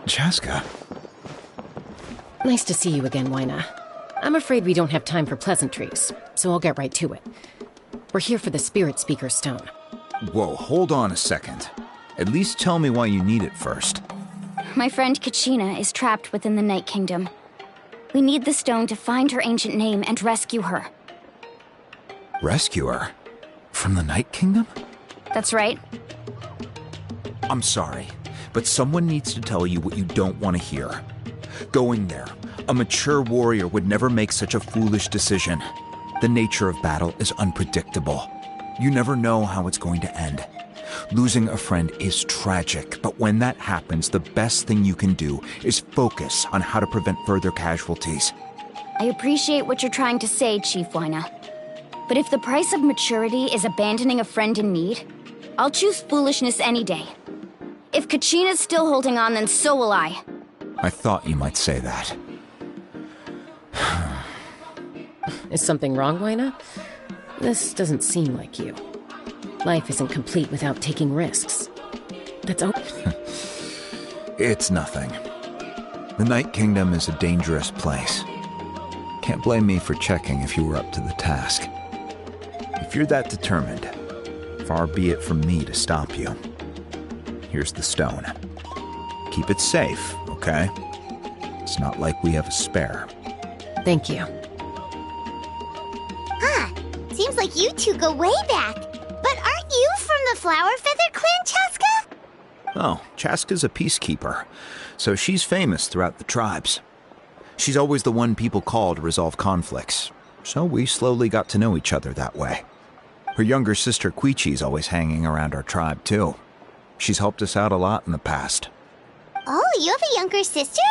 Chaska. Nice to see you again, Wyna. I'm afraid we don't have time for pleasantries, so I'll get right to it. We're here for the Spirit Speaker Stone. Whoa, hold on a second. At least tell me why you need it first. My friend Kachina is trapped within the Night Kingdom. We need the stone to find her ancient name and rescue her. Rescue her? From the Night Kingdom? That's right. I'm sorry, but someone needs to tell you what you don't want to hear. Going there, a mature warrior would never make such a foolish decision. The nature of battle is unpredictable. You never know how it's going to end. Losing a friend is tragic, but when that happens, the best thing you can do is focus on how to prevent further casualties. I appreciate what you're trying to say, Chief Wyna. But if the price of maturity is abandoning a friend in need, I'll choose foolishness any day. If Kachina's still holding on, then so will I. I thought you might say that. Is something wrong, Wyna? This doesn't seem like you. Life isn't complete without taking risks. That's okay. It's nothing. The Night Kingdom is a dangerous place. Can't blame me for checking if you were up to the task. If you're that determined, far be it from me to stop you. Here's the stone. Keep it safe, okay? It's not like we have a spare. Thank you. Seems like you two go way back. But aren't you from the Flower Feather Clan, Chaska? Oh, Chaska's a peacekeeper, so she's famous throughout the tribes. She's always the one people call to resolve conflicts, so we slowly got to know each other that way. Her younger sister Quichi's always hanging around our tribe, too. She's helped us out a lot in the past. Oh, you have a younger sister?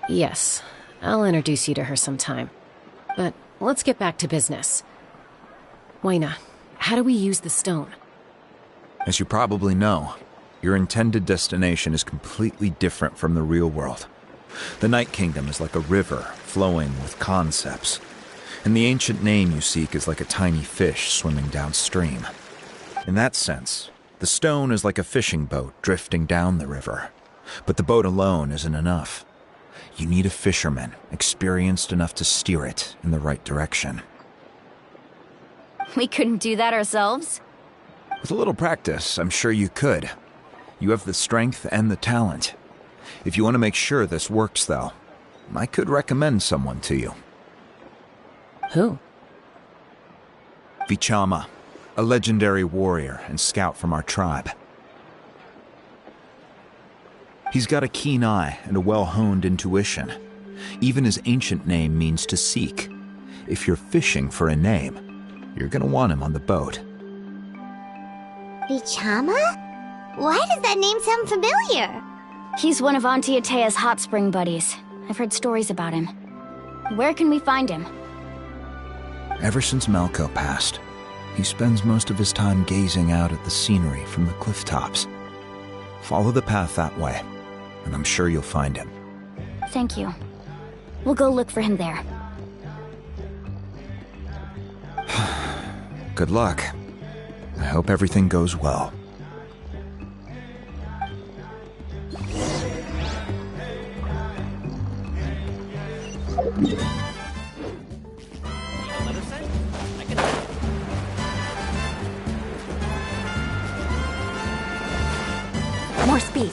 Yes, I'll introduce you to her sometime. But let's get back to business. Wyna, how do we use the stone? As you probably know, your intended destination is completely different from the real world. The Night Kingdom is like a river flowing with concepts, and the ancient name you seek is like a tiny fish swimming downstream. In that sense, the stone is like a fishing boat drifting down the river, but the boat alone isn't enough. You need a fisherman experienced enough to steer it in the right direction. We couldn't do that ourselves? With a little practice, I'm sure you could. You have the strength and the talent. If you want to make sure this works, though, I could recommend someone to you. Who? Vichama, a legendary warrior and scout from our tribe. He's got a keen eye and a well-honed intuition. Even his ancient name means to seek. If you're fishing for a name, you're gonna want him on the boat. Vichama? Why does that name sound familiar? He's one of Auntie Atea's hot spring buddies. I've heard stories about him. Where can we find him? Ever since Malco passed, he spends most of his time gazing out at the scenery from the cliff tops. Follow the path that way, and I'm sure you'll find him. Thank you. We'll go look for him there. Good luck. I hope everything goes well. More speed.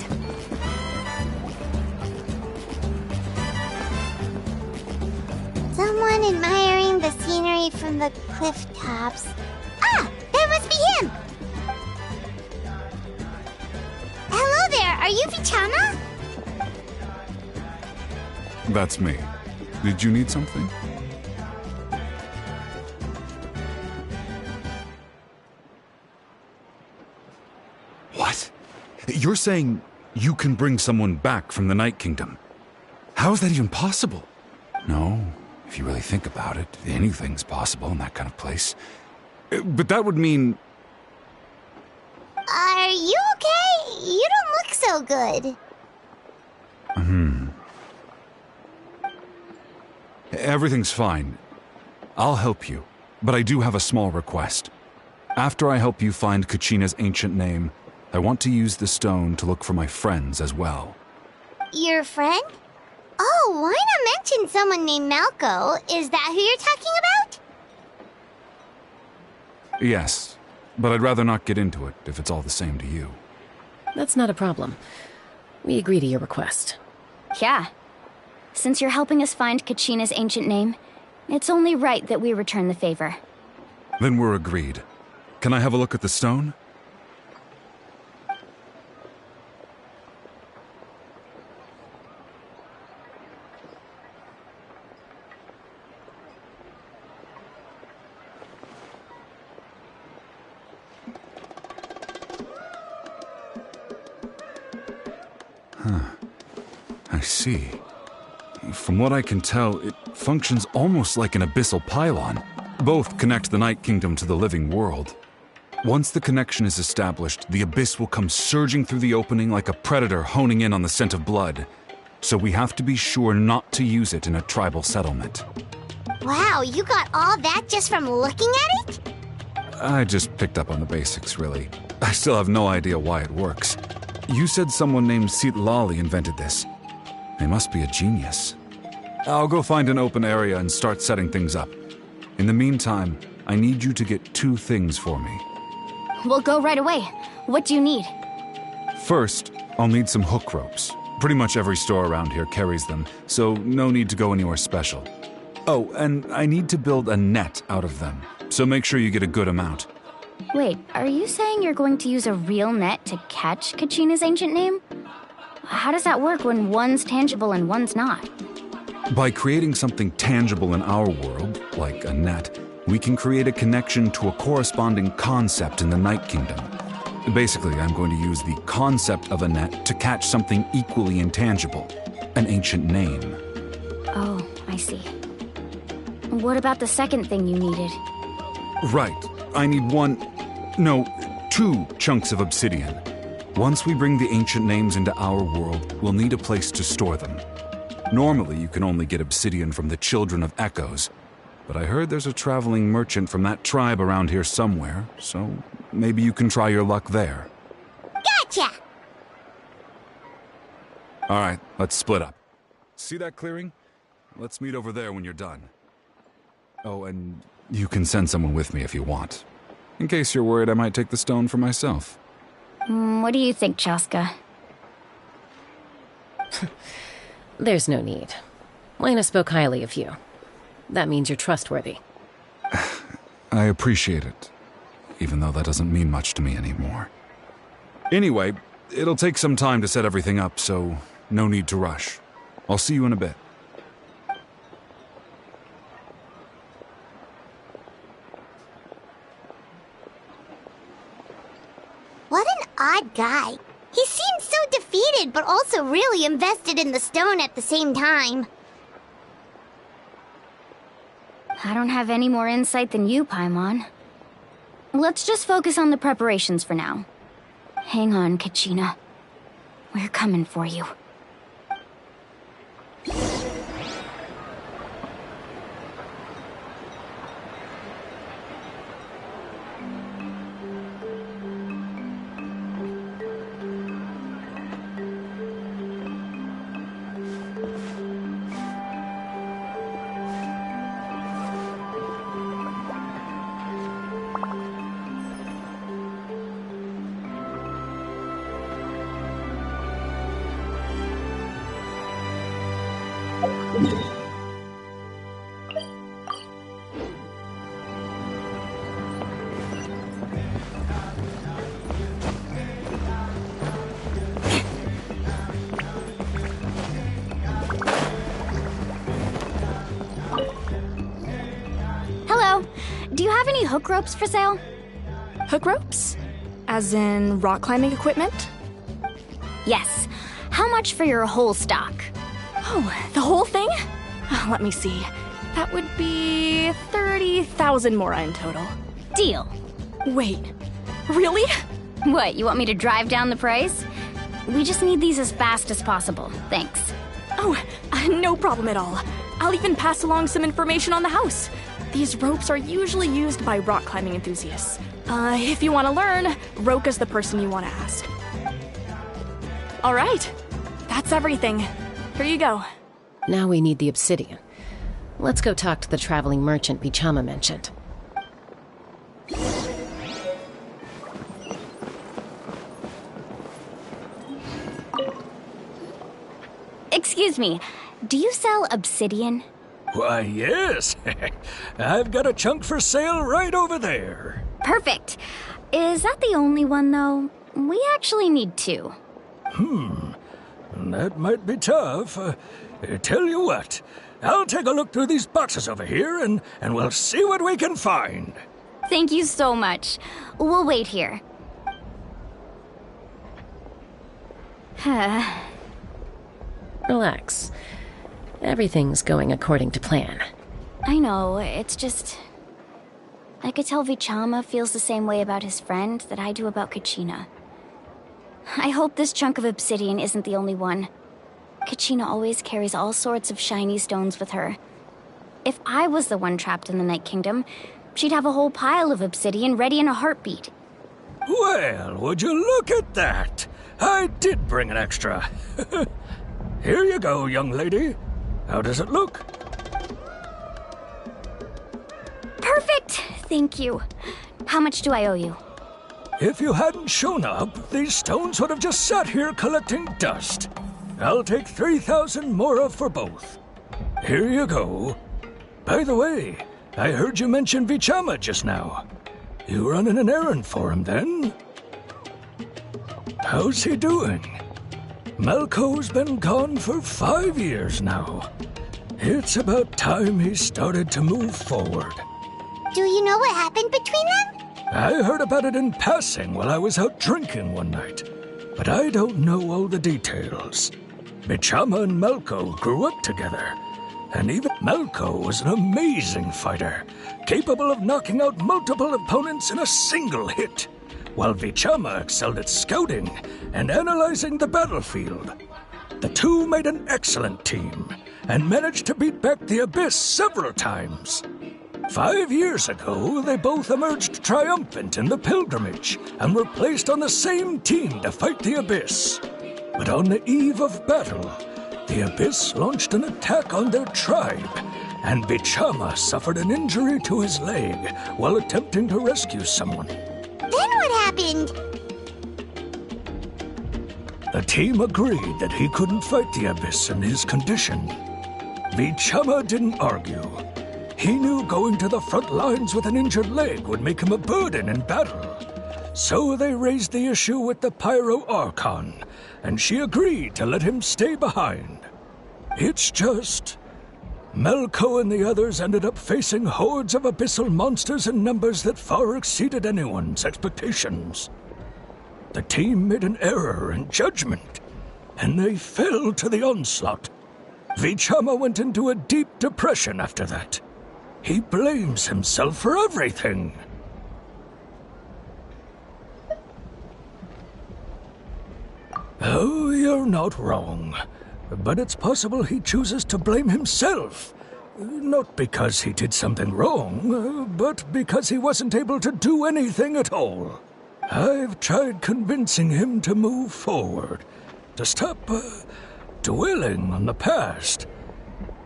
Someone admiring the scenery from the cliff tops. Ah! That must be him! Hello there, are you Vichama? That's me. Did you need something? What? You're saying you can bring someone back from the Night Kingdom? How is that even possible? No, if you really think about it, anything's possible in that kind of place. But that would mean... Are you okay? You don't look so good. Everything's fine. I'll help you, but I do have a small request. After I help you find Kachina's ancient name, I want to use the stone to look for my friends as well. Your friend? Oh, why not mention someone named Malco? Is that who you're talking about? Yes, but I'd rather not get into it if it's all the same to you. That's not a problem. We agree to your request. Yeah. Since you're helping us find Kachina's ancient name, it's only right that we return the favor. Then we're agreed. Can I have a look at the stone? I see. From what I can tell, it functions almost like an abyssal pylon. Both connect the Night Kingdom to the living world. Once the connection is established, the abyss will come surging through the opening like a predator honing in on the scent of blood. So we have to be sure not to use it in a tribal settlement. Wow, you got all that just from looking at it? I just picked up on the basics, really. I still have no idea why it works. You said someone named Lali invented this. They must be a genius. I'll go find an open area and start setting things up. In the meantime, I need you to get 2 things for me. We'll go right away. What do you need? First, I'll need some hook ropes. Pretty much every store around here carries them, so no need to go anywhere special. Oh, and I need to build a net out of them, so make sure you get a good amount. Wait, are you saying you're going to use a real net to catch Kachina's ancient name? How does that work when one's tangible and one's not? By creating something tangible in our world, like a net, we can create a connection to a corresponding concept in the Night Kingdom. Basically, I'm going to use the concept of a net to catch something equally intangible, an ancient name. Oh, I see. What about the second thing you needed? Right. I need 2 chunks of obsidian. Once we bring the ancient names into our world, we'll need a place to store them. Normally, you can only get obsidian from the Children of Echoes, but I heard there's a traveling merchant from that tribe around here somewhere, so maybe you can try your luck there. Gotcha! All right, let's split up. See that clearing? Let's meet over there when you're done. Oh, and you can send someone with me if you want. In case you're worried I might take the stone for myself. What do you think, Chaska? There's no need. Lena spoke highly of you. That means you're trustworthy. I appreciate it, even though that doesn't mean much to me anymore. Anyway, it'll take some time to set everything up, so no need to rush. I'll see you in a bit. What an odd guy. He seems so defeated, but also really invested in the stone at the same time. I don't have any more insight than you, Paimon. Let's just focus on the preparations for now. Hang on, Kachina. We're coming for you. Hello. Do you have any hook ropes for sale? Hook ropes? As in rock climbing equipment? Yes. How much for your whole stock? Oh, the whole thing? Let me see. That would be 30,000 mora in total. Deal. Wait, really? What, you want me to drive down the price? We just need these as fast as possible. Thanks. Oh, no problem at all. I'll even pass along some information on the house. These ropes are usually used by rock climbing enthusiasts. If you want to learn, Roka's the person you want to ask. All right, That's everything. Here you go. Now we need the obsidian. Let's go talk to the traveling merchant Bichama mentioned. Excuse me, do you sell obsidian? Why, yes. I've got a chunk for sale right over there. Perfect. Is that the only one, though? We actually need two. That might be tough. Tell you what, I'll take a look through these boxes over here and we'll see what we can find. Thank you so much. We'll wait here. Relax. Everything's going according to plan. I know, it's just... I could tell Vichama feels the same way about his friend that I do about Kachina. I hope this chunk of obsidian isn't the only one. Kachina always carries all sorts of shiny stones with her. If I was the one trapped in the Night Kingdom, she'd have a whole pile of obsidian ready in a heartbeat. Well, would you look at that? I did bring an extra. Here you go, young lady. How does it look? Perfect! Thank you. How much do I owe you? If you hadn't shown up, these stones would have just sat here collecting dust. I'll take 3,000 mora for both. Here you go. By the way, I heard you mention Vichama just now. You running an errand for him, then? How's he doing? Malco's been gone for 5 years now. It's about time he started to move forward. Do you know what happened between them? I heard about it in passing while I was out drinking one night, but I don't know all the details. Bichama and Malco grew up together, and even Malco was an amazing fighter, capable of knocking out multiple opponents in a single hit, while Vichama excelled at scouting and analyzing the battlefield. The two made an excellent team, and managed to beat back the Abyss several times. 5 years ago, they both emerged triumphant in the pilgrimage and were placed on the same team to fight the Abyss. But on the eve of battle, the Abyss launched an attack on their tribe, and Bichama suffered an injury to his leg while attempting to rescue someone. Then what happened? The team agreed that he couldn't fight the Abyss in his condition. Bichama didn't argue. He knew going to the front lines with an injured leg would make him a burden in battle. So they raised the issue with the Pyro Archon, and she agreed to let him stay behind. It's just... Malco and the others ended up facing hordes of abyssal monsters in numbers that far exceeded anyone's expectations. The team made an error in judgment, and they fell to the onslaught. Vichama went into a deep depression after that. He blames himself for everything. Oh, you're not wrong. But it's possible he chooses to blame himself. Not because he did something wrong, but because he wasn't able to do anything at all. I've tried convincing him to move forward, to stop dwelling on the past.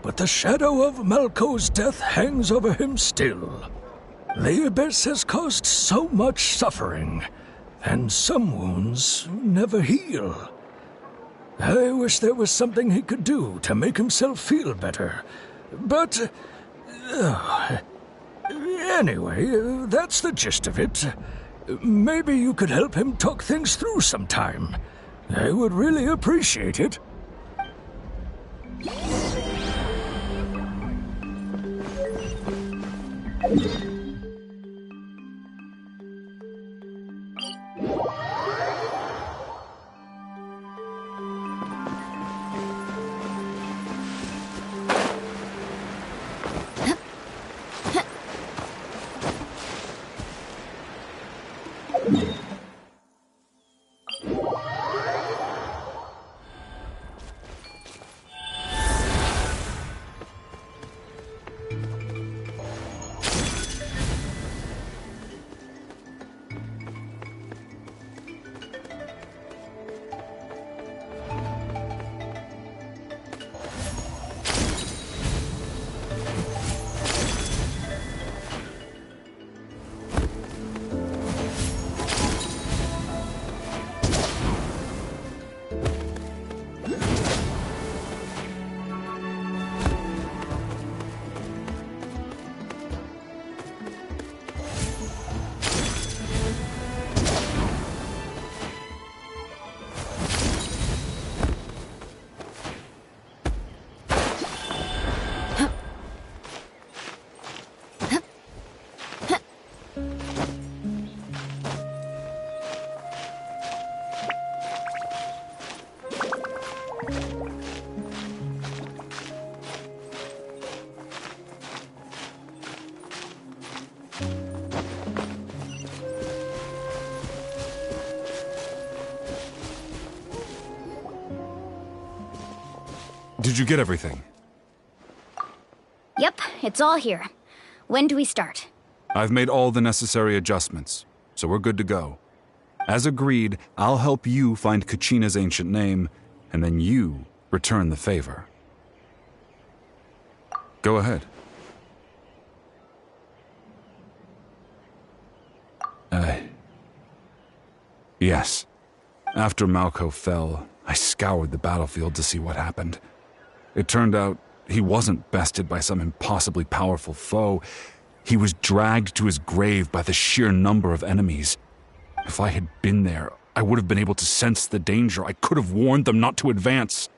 But the shadow of Malco's death hangs over him still. The Abyss has caused so much suffering, and some wounds never heal. I wish there was something he could do to make himself feel better. But... anyway, that's the gist of it. Maybe you could help him talk things through sometime. I would really appreciate it. Did you get everything? Yep, it's all here. When do we start? I've made all the necessary adjustments, so we're good to go. As agreed, I'll help you find Kachina's ancient name, and then you return the favor. Go ahead. Yes. After Malco fell, I scoured the battlefield to see what happened. It turned out he wasn't bested by some impossibly powerful foe. He was dragged to his grave by the sheer number of enemies. If I had been there, I would have been able to sense the danger. I could have warned them not to advance.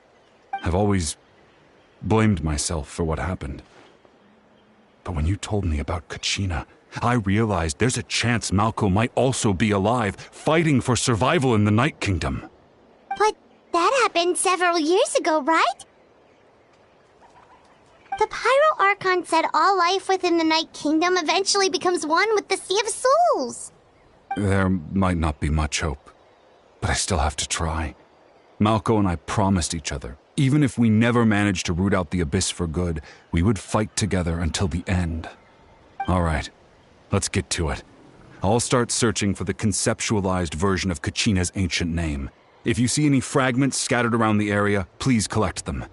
I've always blamed myself for what happened. But when you told me about Kachina, I realized there's a chance Malco might also be alive, fighting for survival in the Night Kingdom. But that happened several years ago, right? The Pyro Archon said all life within the Night Kingdom eventually becomes one with the Sea of Souls. There might not be much hope, but I still have to try. Malco and I promised each other, even if we never managed to root out the Abyss for good, we would fight together until the end. All right, let's get to it. I'll start searching for the conceptualized version of Kachina's ancient name. If you see any fragments scattered around the area, please collect them.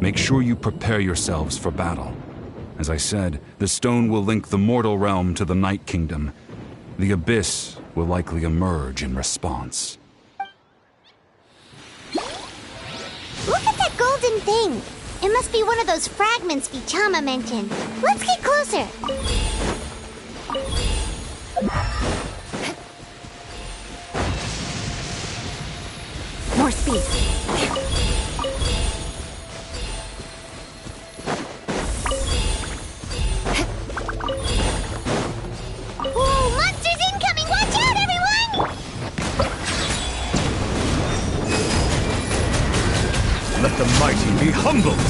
Make sure you prepare yourselves for battle. As I said, the stone will link the mortal realm to the Night Kingdom. The Abyss will likely emerge in response. Look at that golden thing. It must be one of those fragments Vichama mentioned. Let's get closer. More speed. Whoa, monsters incoming! Watch out, everyone! Let the mighty be humbled!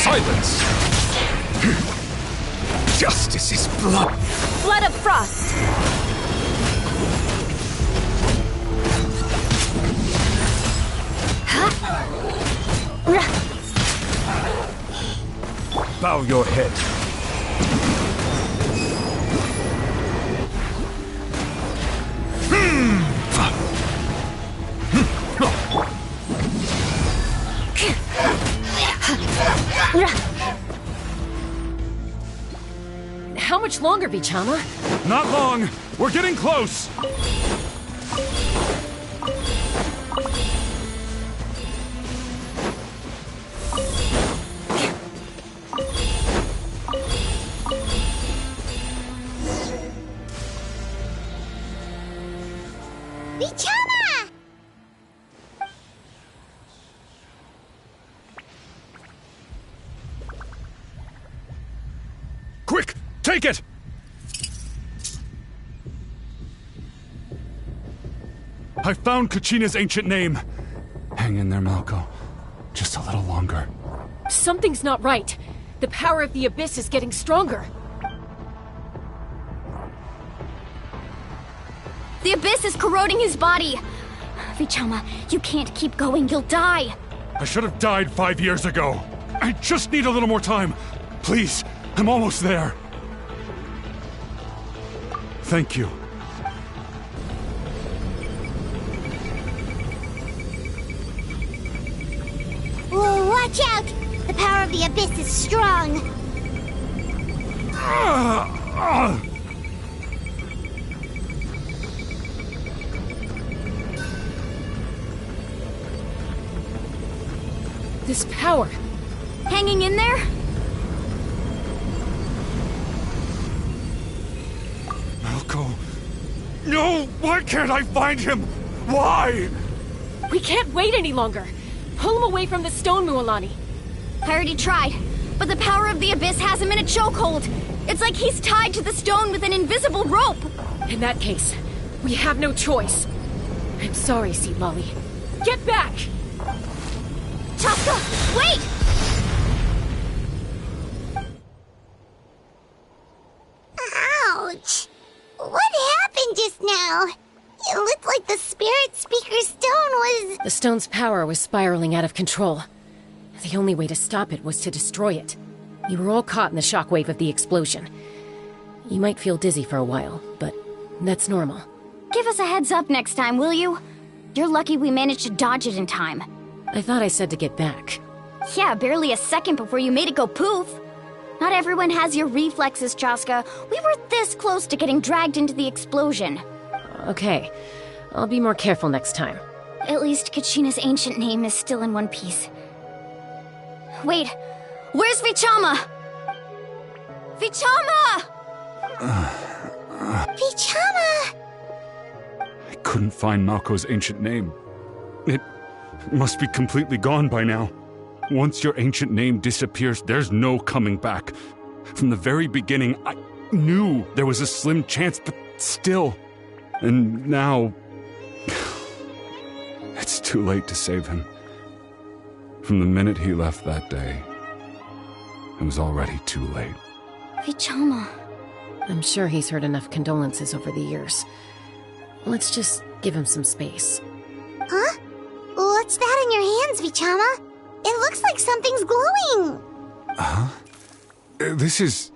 Silence! Justice is blood! Blood of Frost! Bow your head. How much longer, Vichama? Not long! We're getting close! Vichama! Quick! Take it! I found Kachina's ancient name. Hang in there, Malco. Just a little longer. Something's not right. The power of the Abyss is getting stronger. The Abyss is corroding his body. Vichama, you can't keep going. You'll die. I should have died 5 years ago. I just need a little more time. Please, I'm almost there. Thank you. Whoa, watch out! The power of the Abyss is strong. This power. Hanging in there? Malco. No! Why can't I find him? Why? We can't wait any longer. Pull him away from the stone, Mualani. I already tried, but the power of the Abyss has him in a chokehold. It's like he's tied to the stone with an invisible rope. In that case, we have no choice. I'm sorry, Seat Lolly. Get back! Chaska, wait! Ouch! What happened just now? It looked like the Spirit Speaker's stone was... The stone's power was spiraling out of control. The only way to stop it was to destroy it. You were all caught in the shockwave of the explosion. You might feel dizzy for a while, but that's normal. Give us a heads up next time, will you? You're lucky we managed to dodge it in time. I thought I said to get back. Yeah, barely a second before you made it go poof. Not everyone has your reflexes, Chaska. We were this close to getting dragged into the explosion. Okay, I'll be more careful next time. At least Kachina's ancient name is still in one piece. Wait, where's Vichama? Vichama! Vichama! I couldn't find Malko's ancient name. It must be completely gone by now. Once your ancient name disappears, there's no coming back. From the very beginning, I knew there was a slim chance, but still. And now... it's too late to save him. From the minute he left that day, it was already too late. Vichama. I'm sure he's heard enough condolences over the years. Let's just give him some space. Huh? What's that in your hands, Vichama? It looks like something's glowing! Huh? This is...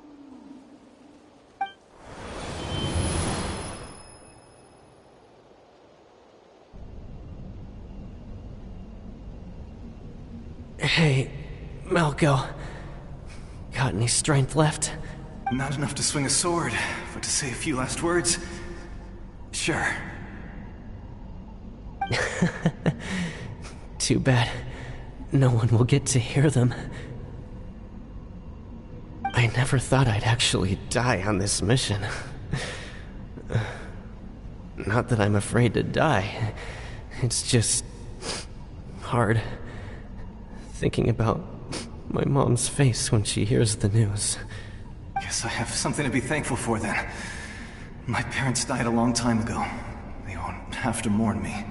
Hey, Malko. Got any strength left? Not enough to swing a sword, but to say a few last words? Sure. Too bad. No one will get to hear them. I never thought I'd actually die on this mission. Not that I'm afraid to die. It's just... hard. Thinking about my mom's face when she hears the news. Guess I have something to be thankful for then. My parents died a long time ago. They won't have to mourn me.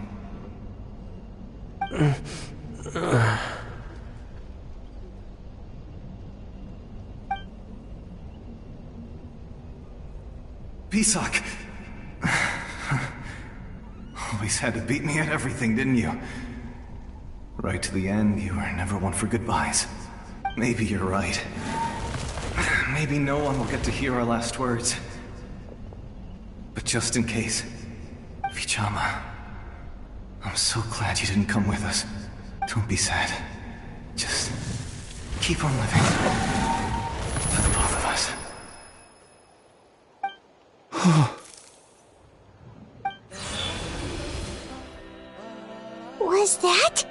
Pisak! Always had to beat me at everything, didn't you? Right to the end, you were never one for goodbyes. Maybe you're right. Maybe no one will get to hear our last words. But just in case, Vichama, I'm so glad you didn't come with us. Don't be sad. Just keep on living. For the both of us. Was that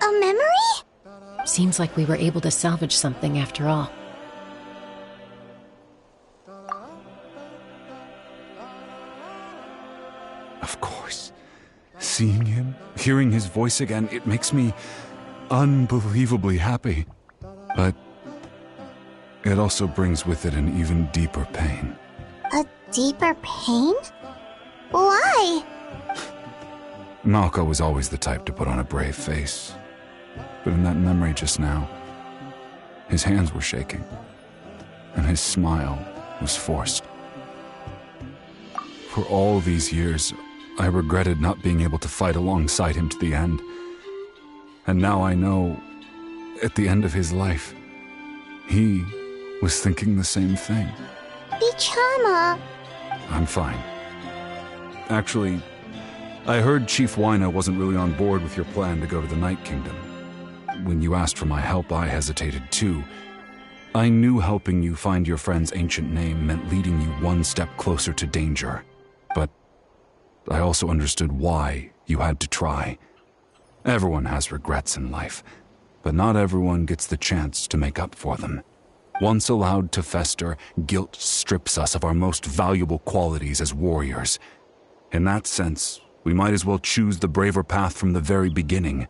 a memory? Seems like we were able to salvage something after all. Of course. Seeing him, hearing his voice again, it makes me unbelievably happy. But it also brings with it an even deeper pain. A deeper pain? Why? Malko was always the type to put on a brave face. But in that memory just now, his hands were shaking, and his smile was forced. For all these years, I regretted not being able to fight alongside him to the end. And now I know, at the end of his life, he was thinking the same thing. Vichama. I'm fine. Actually, I heard Chief Wyna wasn't really on board with your plan to go to the Night Kingdom. When you asked for my help, I hesitated too. I knew helping you find your friend's ancient name meant leading you one step closer to danger. But I also understood why you had to try. Everyone has regrets in life, but not everyone gets the chance to make up for them. Once allowed to fester, guilt strips us of our most valuable qualities as warriors. In that sense, we might as well choose the braver path from the very beginning.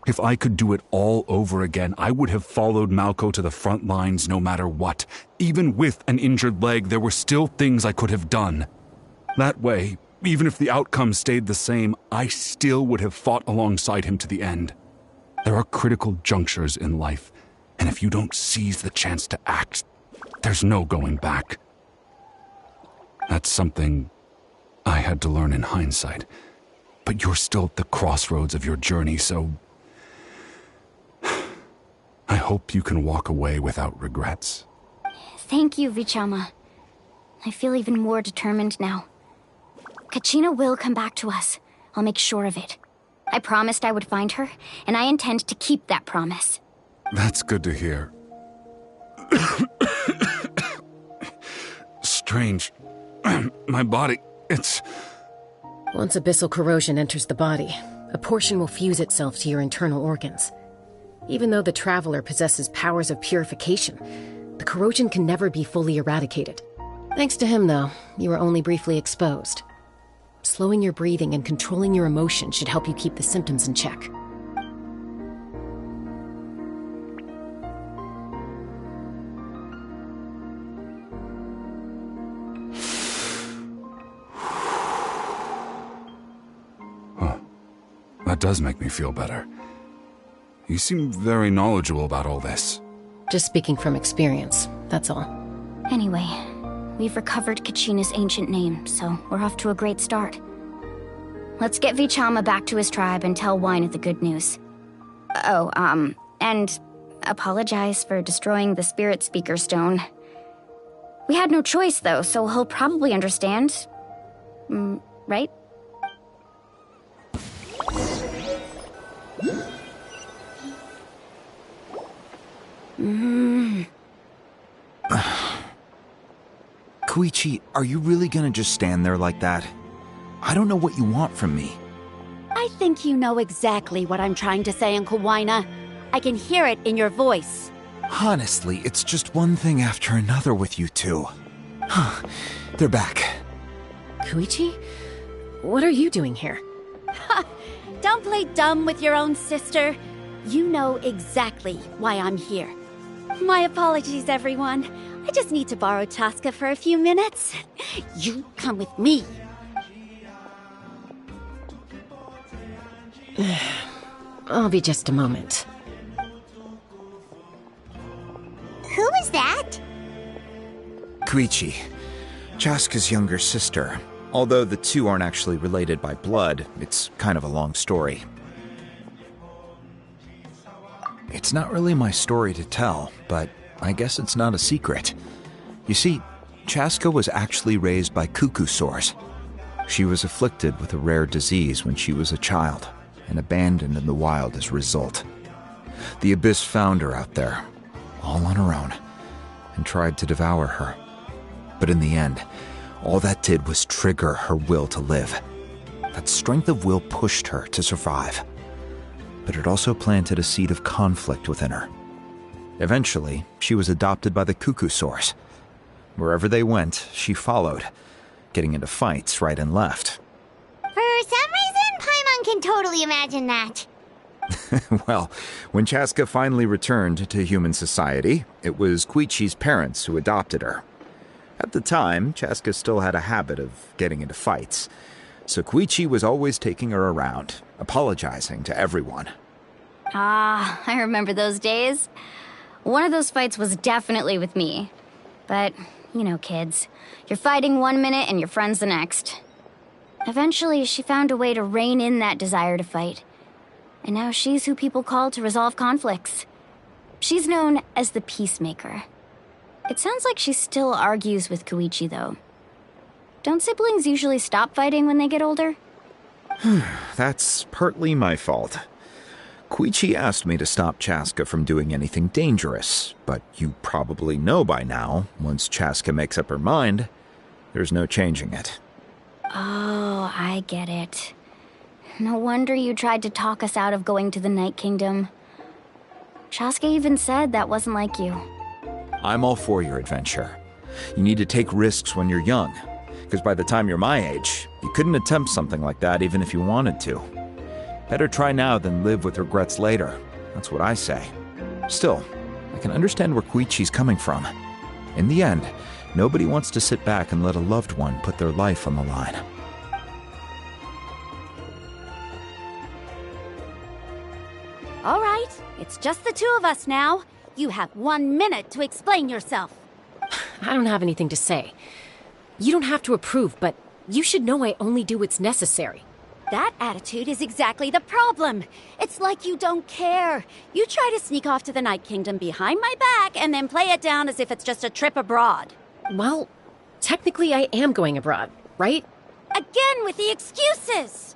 If I could do it all over again, I would have followed Malco to the front lines no matter what. Even with an injured leg, there were still things I could have done. That way, even if the outcome stayed the same, I still would have fought alongside him to the end. There are critical junctures in life, and if you don't seize the chance to act, there's no going back. That's something I had to learn in hindsight. But you're still at the crossroads of your journey, so I hope you can walk away without regrets. Thank you, Vichama. I feel even more determined now. Kachina will come back to us. I'll make sure of it. I promised I would find her, and I intend to keep that promise. That's good to hear. Strange. My body, it's... Once abyssal corrosion enters the body, a portion will fuse itself to your internal organs. Even though the Traveler possesses powers of purification, the corrosion can never be fully eradicated. Thanks to him, though, you were only briefly exposed. Slowing your breathing and controlling your emotions should help you keep the symptoms in check. That does make me feel better. You seem very knowledgeable about all this. Just speaking from experience, that's all. Anyway, we've recovered Kachina's ancient name, so we're off to a great start. Let's get Vichama back to his tribe and tell Wyneth the good news. Oh, and apologize for destroying the Spirit Speaker Stone. We had no choice, though, so he'll probably understand. Right? Koichi, are you really gonna just stand there like that? I don't know what you want from me. I think you know exactly what I'm trying to say, Uncle Wyna. I can hear it in your voice. Honestly, it's just one thing after another with you two. They're back. Koichi? What are you doing here? Don't play dumb with your own sister. You know exactly why I'm here. My apologies, everyone. I just need to borrow Chaska for a few minutes. You come with me. I'll be just a moment. Who is that? Koichi, Chaska's younger sister. Although the two aren't actually related by blood, it's kind of a long story. It's not really my story to tell, but I guess it's not a secret. You see, Chaska was actually raised by cuckoo sores. She was afflicted with a rare disease when she was a child, and abandoned in the wild as a result. The Abyss found her out there, all on her own, and tried to devour her. But in the end, all that did was trigger her will to live. That strength of will pushed her to survive. But it also planted a seed of conflict within her. Eventually, she was adopted by the cuckoo source. Wherever they went, she followed, getting into fights right and left. For some reason, Paimon can totally imagine that. Well, when Chaska finally returned to human society, it was Koichi's parents who adopted her. At the time, Chaska still had a habit of getting into fights, so Koichi was always taking her around, apologizing to everyone. Ah, I remember those days. One of those fights was definitely with me. But, you know, kids. You're fighting one minute and your friend's the next. Eventually, she found a way to rein in that desire to fight. And now she's who people call to resolve conflicts. She's known as the Peacemaker. It sounds like she still argues with Koichi, though. Don't siblings usually stop fighting when they get older? That's partly my fault. Koichi asked me to stop Chaska from doing anything dangerous, but you probably know by now, once Chaska makes up her mind, there's no changing it. Oh, I get it. No wonder you tried to talk us out of going to the Night Kingdom. Chaska even said that wasn't like you. I'm all for your adventure. You need to take risks when you're young, because by the time you're my age, you couldn't attempt something like that even if you wanted to. Better try now than live with regrets later. That's what I say. Still, I can understand where Koichi's coming from. In the end, nobody wants to sit back and let a loved one put their life on the line. All right, it's just the two of us now. You have 1 minute to explain yourself. I don't have anything to say. You don't have to approve, but you should know I only do what's necessary. That attitude is exactly the problem. It's like you don't care. You try to sneak off to the Night Kingdom behind my back and then play it down as if it's just a trip abroad. Well, technically I am going abroad, right? Again with the excuses!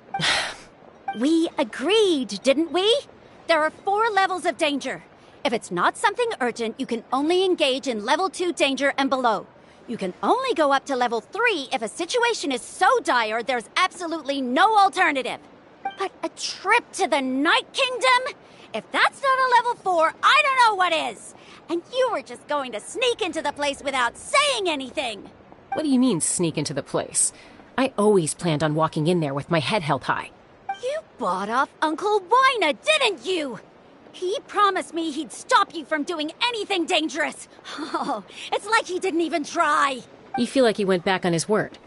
We agreed, didn't we? There are 4 levels of danger. If it's not something urgent, you can only engage in level 2 danger and below. You can only go up to level 3 if a situation is so dire there's absolutely no alternative. But a trip to the Night Kingdom? If that's not a level 4, I don't know what is. And you were just going to sneak into the place without saying anything. What do you mean, sneak into the place? I always planned on walking in there with my head held high. You bought off Uncle Wina, didn't you? He promised me he'd stop you from doing anything dangerous. Oh, it's like he didn't even try. You feel like he went back on his word.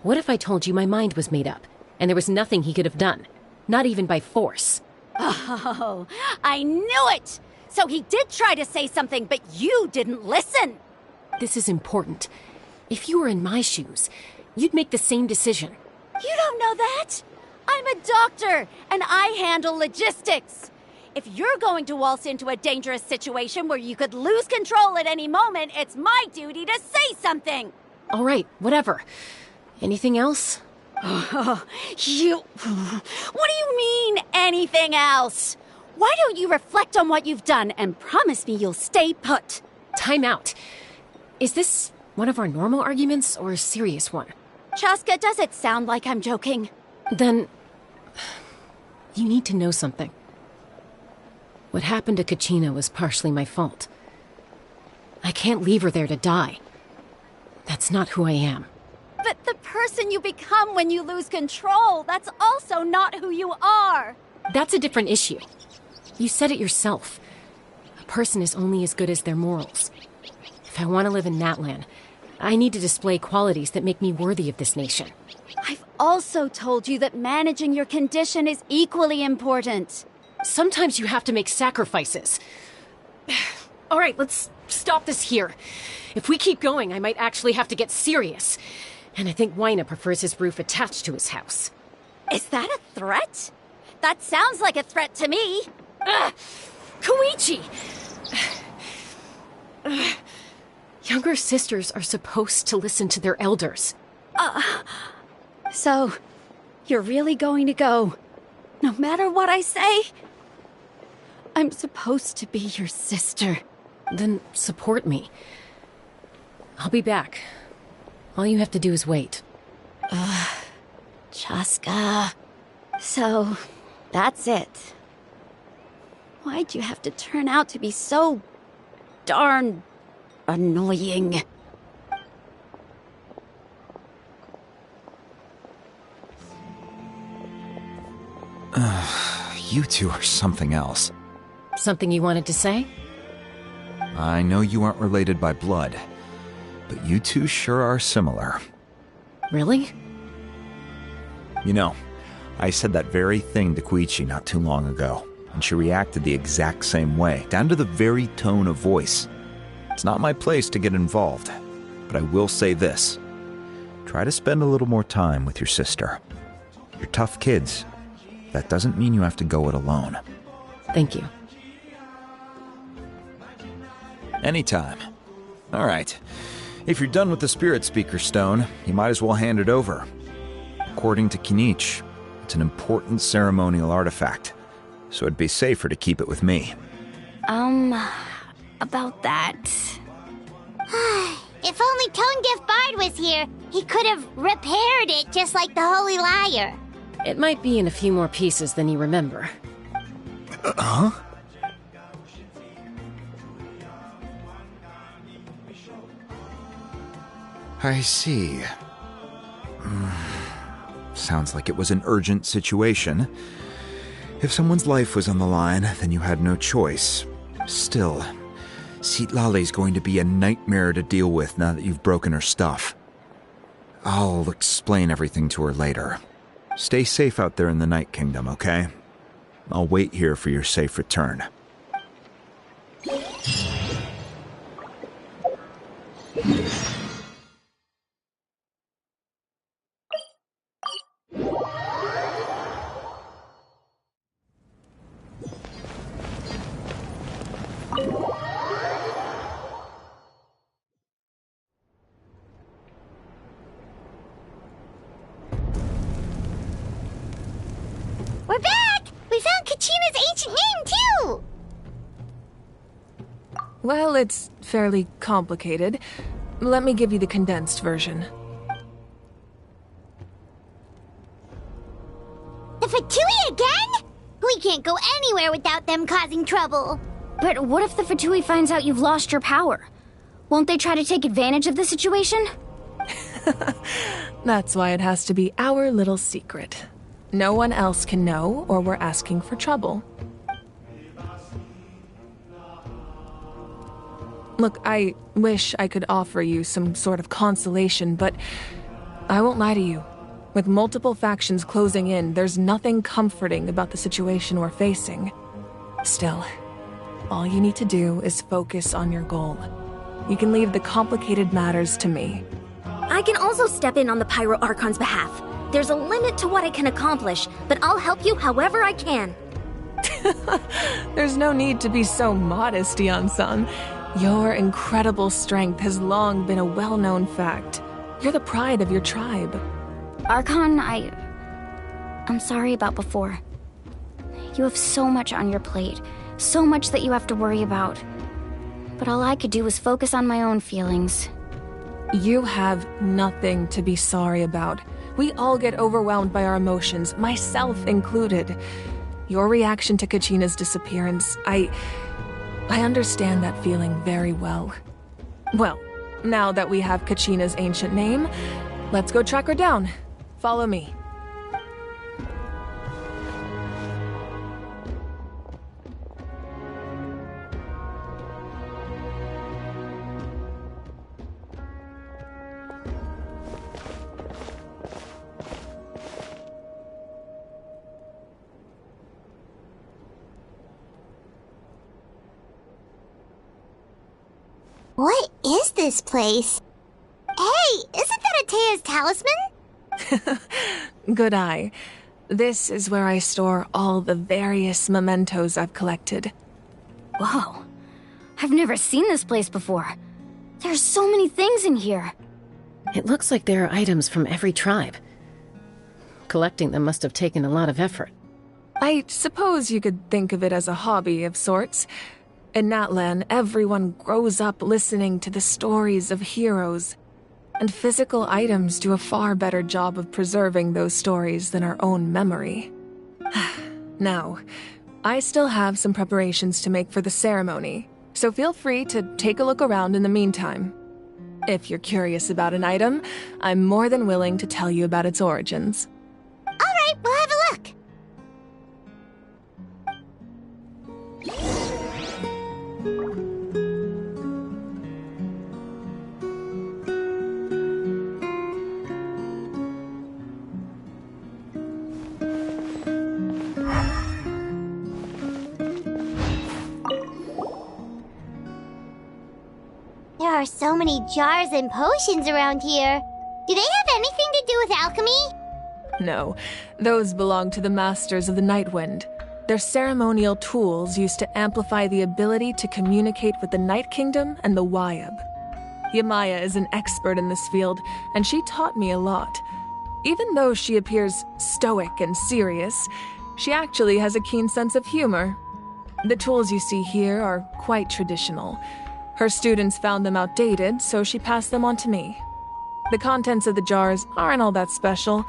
What if I told you my mind was made up, and there was nothing he could have done? Not even by force. Oh, I knew it! So he did try to say something, but you didn't listen. This is important. If you were in my shoes, you'd make the same decision. You don't know that? I'm a doctor, and I handle logistics. If you're going to waltz into a dangerous situation where you could lose control at any moment, it's my duty to say something. All right, whatever. Anything else? Oh, What do you mean, anything else? Why don't you reflect on what you've done and promise me you'll stay put? Time out. Is this one of our normal arguments or a serious one? Chaska, does it sound like I'm joking? Then you need to know something. What happened to Kachina was partially my fault. I can't leave her there to die. That's not who I am. But the person you become when you lose control, that's also not who you are. That's a different issue. You said it yourself. A person is only as good as their morals. If I want to live in Natlan, I need to display qualities that make me worthy of this nation. I've also told you that managing your condition is equally important. Sometimes you have to make sacrifices. All right, let's stop this here. If we keep going, I might actually have to get serious. And I think Wina prefers his roof attached to his house. Is that a threat? That sounds like a threat to me. Koichi! Younger sisters are supposed to listen to their elders. So, you're really going to go, no matter what I say? I'm supposed to be your sister. Then support me. I'll be back. All you have to do is wait. Chaska. So, that's it. Why'd you have to turn out to be so darn annoying? You two are something else. Something you wanted to say? I know you aren't related by blood, but you two sure are similar. Really? You know, I said that very thing to Koichi not too long ago, and she reacted the exact same way, down to the very tone of voice. It's not my place to get involved, but I will say this. Try to spend a little more time with your sister. You're tough kids. That doesn't mean you have to go it alone. Thank you. Anytime. All right. If you're done with the Spirit Speaker Stone, you might as well hand it over. According to Kinich, it's an important ceremonial artifact, so it'd be safer to keep it with me. About that. If only Tone Deaf Bard was here, he could have repaired it just like the Holy Liar. It might be in a few more pieces than you remember. Huh? I see. Sounds like it was an urgent situation. If someone's life was on the line, then you had no choice. Still, Citlali's going to be a nightmare to deal with now that you've broken her stuff. I'll explain everything to her later. Stay safe out there in the Night Kingdom, okay? I'll wait here for your safe return. We're back! We found Kachina's ancient name, too! Well, it's fairly complicated. Let me give you the condensed version. The Fatui again? We can't go anywhere without them causing trouble. But what if the Fatui finds out you've lost your power? Won't they try to take advantage of the situation? That's why it has to be our little secret. No one else can know, or we're asking for trouble. Look, I wish I could offer you some sort of consolation, but I won't lie to you. With multiple factions closing in, there's nothing comforting about the situation we're facing. Still, all you need to do is focus on your goal. You can leave the complicated matters to me. I can also step in on the Pyro Archon's behalf. There's a limit to what I can accomplish, but I'll help you however I can. There's no need to be so modest, Yan-san. Your incredible strength has long been a well-known fact. You're the pride of your tribe. Archon, I'm sorry about before. You have so much on your plate, so much that you have to worry about. But all I could do was focus on my own feelings. You have nothing to be sorry about. We all get overwhelmed by our emotions, myself included. Your reaction to Kachina's disappearance, I understand that feeling very well. Well, now that we have Kachina's ancient name, let's go track her down. Follow me. What is this place? Hey, isn't that Atea's talisman? Good eye. This is where I store all the various mementos I've collected. Whoa. I've never seen this place before. There's so many things in here. It looks like there are items from every tribe. Collecting them must have taken a lot of effort. I suppose you could think of it as a hobby of sorts. In Natlan, everyone grows up listening to the stories of heroes, and physical items do a far better job of preserving those stories than our own memory. Now, I still have some preparations to make for the ceremony, so feel free to take a look around in the meantime. If you're curious about an item, I'm more than willing to tell you about its origins. All right, we'll have a look. There are so many jars and potions around here. Do they have anything to do with alchemy? No, those belong to the Masters of the Nightwind. They're ceremonial tools used to amplify the ability to communicate with the Night Kingdom and the Wyab. Yamaya is an expert in this field, and she taught me a lot. Even though she appears stoic and serious, she actually has a keen sense of humor. The tools you see here are quite traditional. Her students found them outdated, so she passed them on to me. The contents of the jars aren't all that special.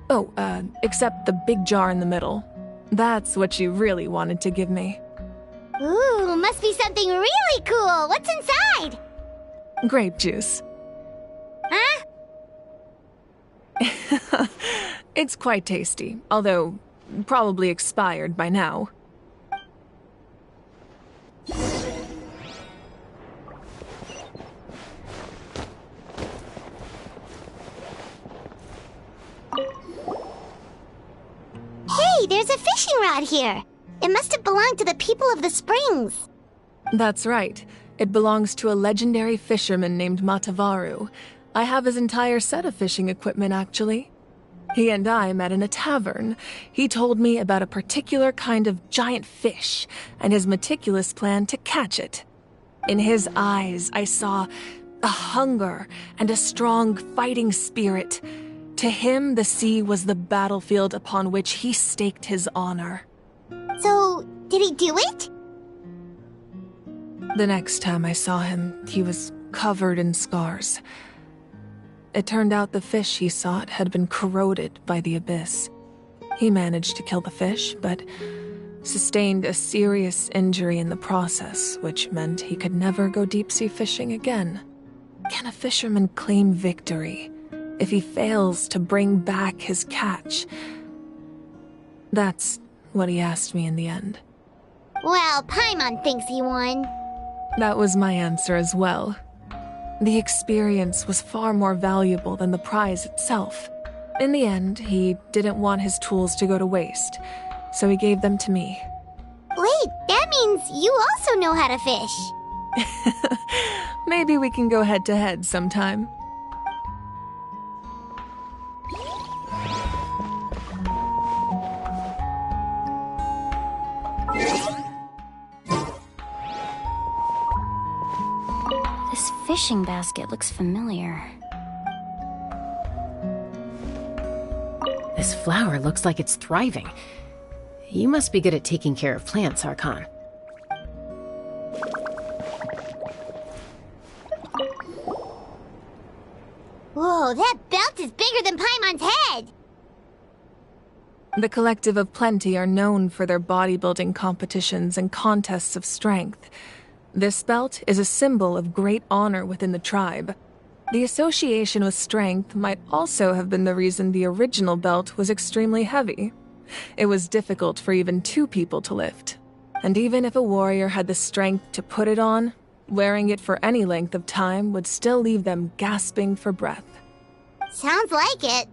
Oh, except the big jar in the middle. That's what she really wanted to give me. Ooh, must be something really cool. What's inside? Grape juice. Huh? It's quite tasty, although Probably expired by now. Hey, there's a fishing rod here. It must have belonged to the people of the springs. That's right. It belongs to a legendary fisherman named Matavaru. I have his entire set of fishing equipment, actually. He and I met in a tavern. He told me about a particular kind of giant fish and his meticulous plan to catch it. In his eyes, I saw a hunger and a strong fighting spirit. To him, the sea was the battlefield upon which he staked his honor. So, did he do it? The next time I saw him, he was covered in scars. It turned out the fish he sought had been corroded by the abyss. He managed to kill the fish, but sustained a serious injury in the process, which meant he could never go deep-sea fishing again. Can a fisherman claim victory if he fails to bring back his catch? That's what he asked me in the end. Well, Paimon thinks he won. That was my answer as well. The experience was far more valuable than the prize itself. In the end, he didn't want his tools to go to waste, so he gave them to me. Wait, that means you also know how to fish. Maybe we can go head-to-head sometime. This fishing basket looks familiar. This flower looks like it's thriving. You must be good at taking care of plants, Archon. Whoa, that belt is bigger than Paimon's head! The Collective of Plenty are known for their bodybuilding competitions and contests of strength. This belt is a symbol of great honor within the tribe. The association with strength might also have been the reason the original belt was extremely heavy. It was difficult for even two people to lift. And even if a warrior had the strength to put it on, wearing it for any length of time would still leave them gasping for breath. Sounds like it.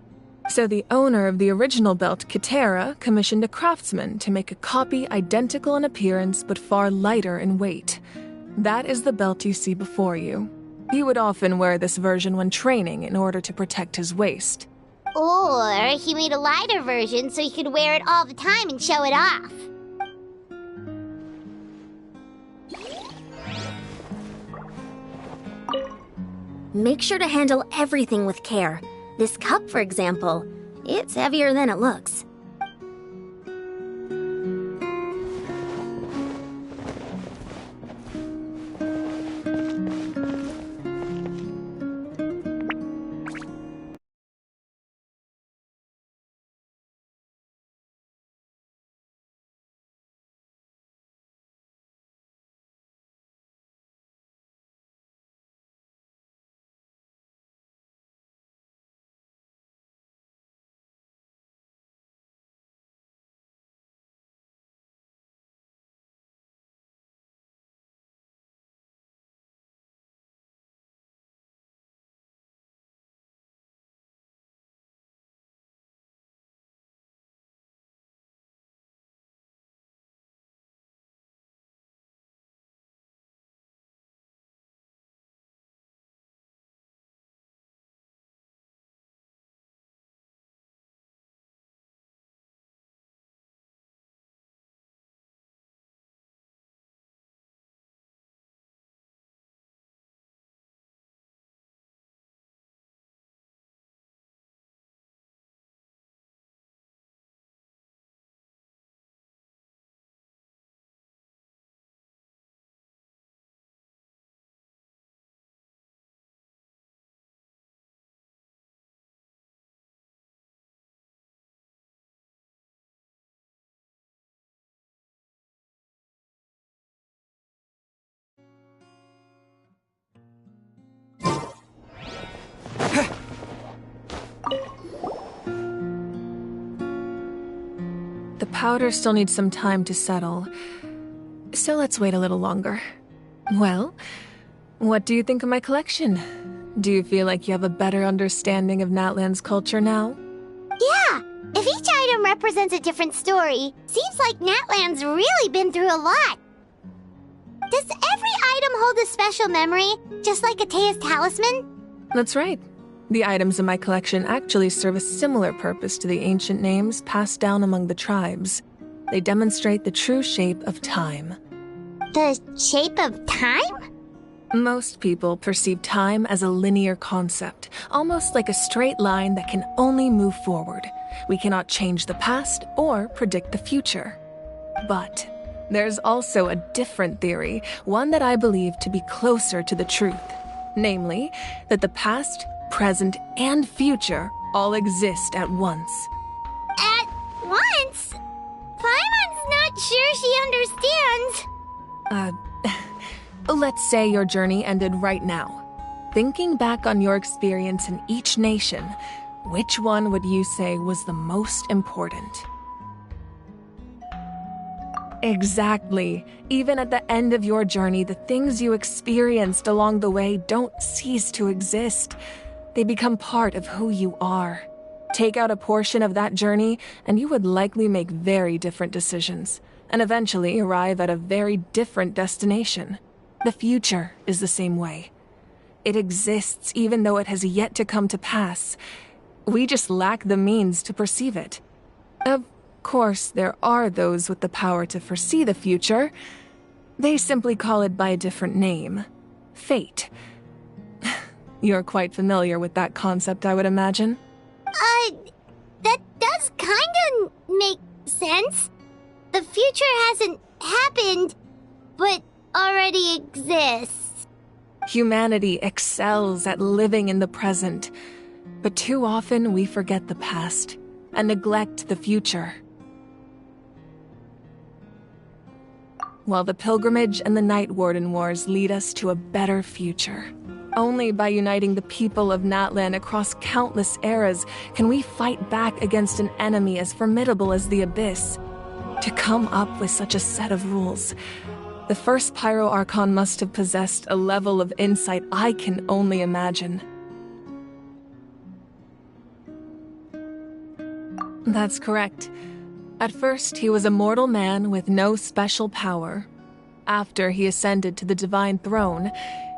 So the owner of the original belt, Kitera, commissioned a craftsman to make a copy identical in appearance but far lighter in weight. That is the belt you see before you. He would often wear this version when training in order to protect his waist. Or he made a lighter version so he could wear it all the time and show it off. Make sure to handle everything with care. This cup, for example, it's heavier than it looks. powder still needs some time to settle, so let's wait a little longer. Well, what do you think of my collection? Do you feel like you have a better understanding of Natlan's culture now? Yeah! If each item represents a different story, seems like Natlan's really been through a lot. Does every item hold a special memory, just like Atea's talisman? That's right. The items in my collection actually serve a similar purpose to the ancient names passed down among the tribes. They demonstrate the true shape of time. The shape of time? Most people perceive time as a linear concept, almost like a straight line that can only move forward. We cannot change the past or predict the future. But there's also a different theory, one that I believe to be closer to the truth. Namely, that the past, present, and future all exist at once. At once? Paimon's not sure she understands. Let's say your journey ended right now. Thinking back on your experience in each nation, which one would you say was the most important? Exactly. Even at the end of your journey, the things you experienced along the way don't cease to exist. They become part of who you are. Take out a portion of that journey, and you would likely make very different decisions, and eventually arrive at a very different destination. The future is the same way. It exists even though it has yet to come to pass. We just lack the means to perceive it. Of course, there are those with the power to foresee the future. They simply call it by a different name. Fate. You're quite familiar with that concept, I would imagine. That does kinda make sense. The future hasn't happened, but already exists. Humanity excels at living in the present, but too often we forget the past and neglect the future. While the pilgrimage and the Night Warden Wars lead us to a better future. Only by uniting the people of Natlan across countless eras can we fight back against an enemy as formidable as the Abyss. To come up with such a set of rules, the first Pyro Archon must have possessed a level of insight I can only imagine. That's correct. At first, he was a mortal man with no special power. After he ascended to the Divine Throne,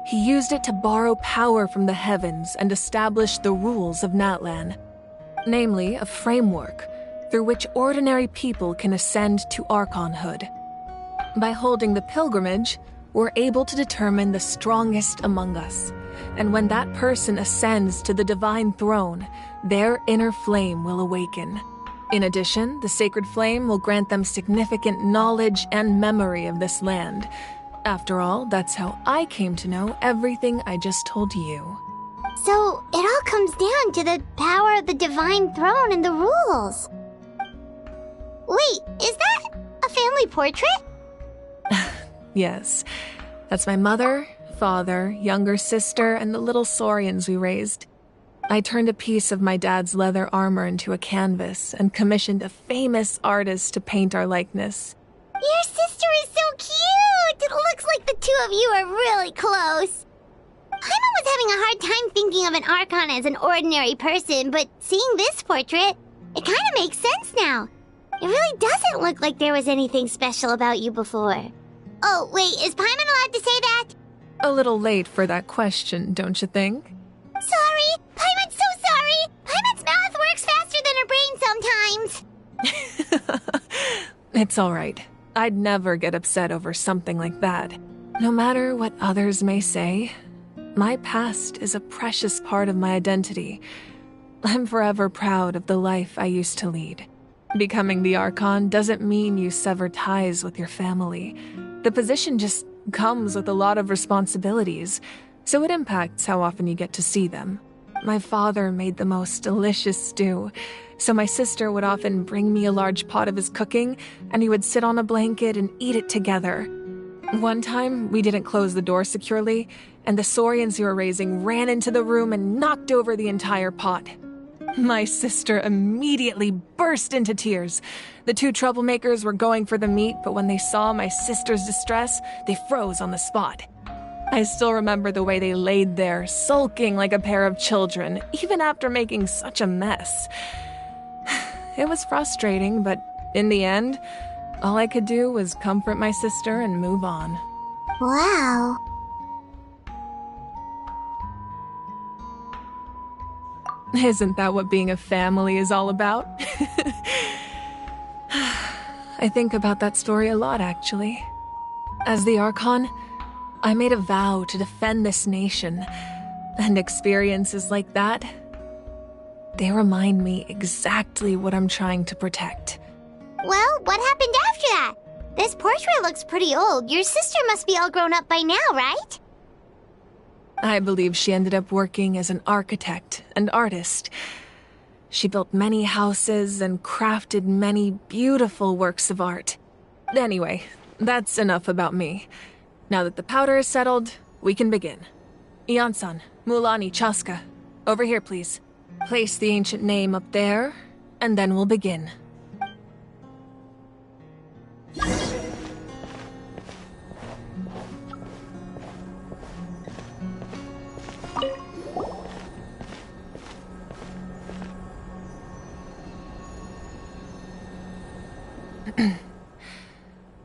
he used it to borrow power from the heavens and establish the rules of Natlan. Namely, a framework through which ordinary people can ascend to Archonhood. By holding the pilgrimage, we're able to determine the strongest among us. And when that person ascends to the Divine Throne, their inner flame will awaken. In addition, the sacred flame will grant them significant knowledge and memory of this land. After all, that's how I came to know everything I just told you. So, it all comes down to the power of the Divine Throne and the rules. Wait, is that a family portrait? Yes. That's my mother, father, younger sister, and the little saurians we raised. I turned a piece of my dad's leather armor into a canvas and commissioned a famous artist to paint our likeness. Your sister is so cute! It looks like the two of you are really close. Paimon was having a hard time thinking of an Archon as an ordinary person, but seeing this portrait, it kind of makes sense now. It really doesn't look like there was anything special about you before. Oh, wait, is Paimon allowed to say that? A little late for that question, don't you think? Sorry! Paimon's so sorry! Paimon's mouth works faster than her brain sometimes! It's all right. I'd never get upset over something like that. No matter what others may say, my past is a precious part of my identity. I'm forever proud of the life I used to lead. Becoming the Archon doesn't mean you sever ties with your family. The position just comes with a lot of responsibilities, so it impacts how often you get to see them. My father made the most delicious stew, so my sister would often bring me a large pot of his cooking, and he would sit on a blanket and eat it together. One time, we didn't close the door securely, and the saurians you were raising ran into the room and knocked over the entire pot. My sister immediately burst into tears. The two troublemakers were going for the meat, but when they saw my sister's distress, they froze on the spot. I still remember the way they laid there, sulking like a pair of children, even after making such a mess. It was frustrating, but in the end, all I could do was comfort my sister and move on. Wow. Isn't that what being a family is all about? I think about that story a lot, actually. As the Archon, I made a vow to defend this nation, and experiences like that, they remind me exactly what I'm trying to protect. Well, what happened after that? This portrait looks pretty old. Your sister must be all grown up by now, right? I believe she ended up working as an architect and artist. She built many houses and crafted many beautiful works of art. Anyway, that's enough about me. Now that the powder is settled, we can begin. Ian-san, Mulani, Chaska, over here, please. Place the ancient name up there, and then we'll begin.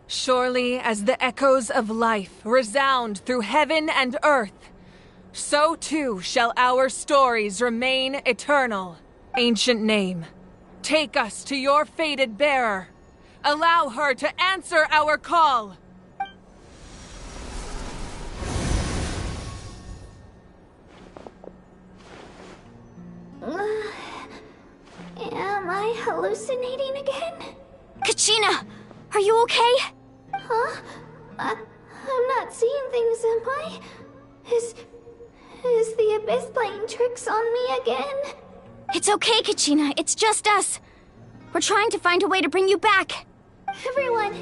Surely as the echoes of life resound through heaven and earth, so too shall our stories remain eternal. Ancient name, take us to your fated bearer. Allow her to answer our call. Am I hallucinating again? Kachina, are you okay? Huh? I'm not seeing things, am I? Is the Abyss playing tricks on me again? It's okay, Kachina. It's just us. We're trying to find a way to bring you back. Everyone,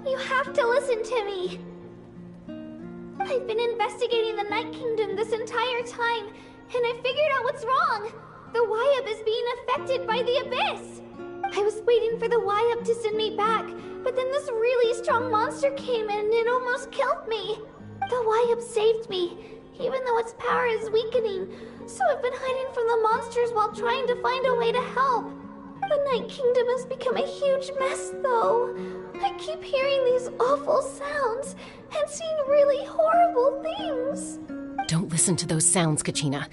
you have to listen to me. I've been investigating the Night Kingdom this entire time, and I figured out what's wrong. The Wyab is being affected by the Abyss. I was waiting for the Wyab to send me back, but then this really strong monster came in and it almost killed me. The Wyab saved me, even though its power is weakening, so I've been hiding from the monsters while trying to find a way to help. The Night Kingdom has become a huge mess, though. I keep hearing these awful sounds and seeing really horrible things. Don't listen to those sounds, Kachina.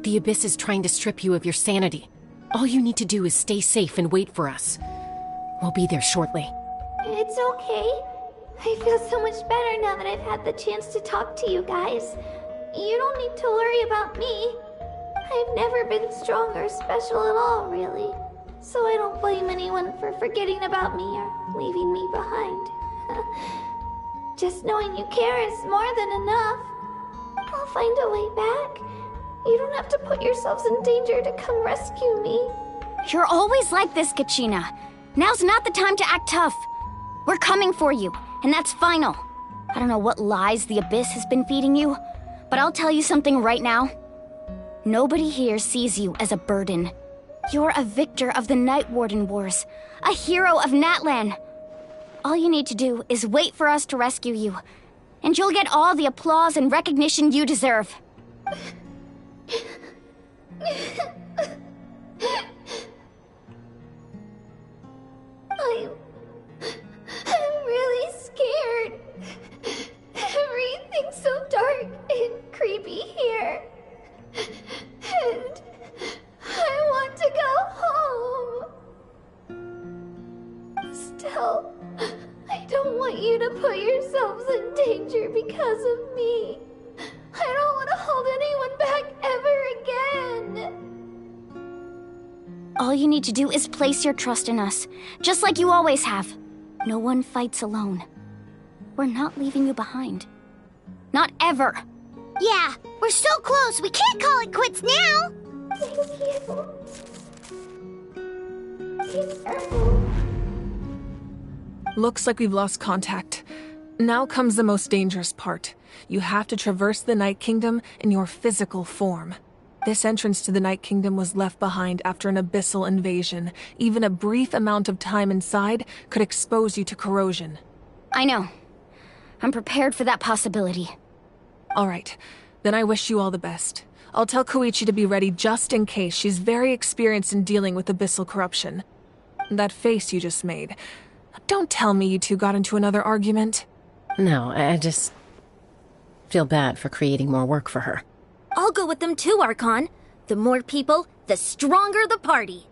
The Abyss is trying to strip you of your sanity. All you need to do is stay safe and wait for us. We'll be there shortly. It's okay. I feel so much better now that I've had the chance to talk to you guys. You don't need to worry about me. I've never been strong or special at all, really. So I don't blame anyone for forgetting about me or leaving me behind. Just knowing you care is more than enough. I'll find a way back. You don't have to put yourselves in danger to come rescue me. You're always like this, Kachina. Now's not the time to act tough. We're coming for you, and that's final. I don't know what lies the Abyss has been feeding you, but I'll tell you something right now. Nobody here sees you as a burden. You're a victor of the Night Warden Wars, a hero of Natlan. All you need to do is wait for us to rescue you, and you'll get all the applause and recognition you deserve. I'm really scared. Everything's so dark and creepy here. And I want to go home. Still, I don't want you to put yourselves in danger because of me. I don't want to hold anyone back ever again. All you need to do is place your trust in us, just like you always have. No one fights alone. We're not leaving you behind. Not ever. Yeah, we're so close. We can't call it quits now. Thank you. Be careful. Looks like we've lost contact. Now comes the most dangerous part. You have to traverse the Night Kingdom in your physical form. This entrance to the Night Kingdom was left behind after an abyssal invasion. Even a brief amount of time inside could expose you to corrosion. I know. I'm prepared for that possibility. All right, then I wish you all the best. I'll tell Koichi to be ready just in case. She's very experienced in dealing with abyssal corruption. That face you just made. Don't tell me you two got into another argument. No, I just feel bad for creating more work for her. I'll go with them too, Archon. The more people, the stronger the party.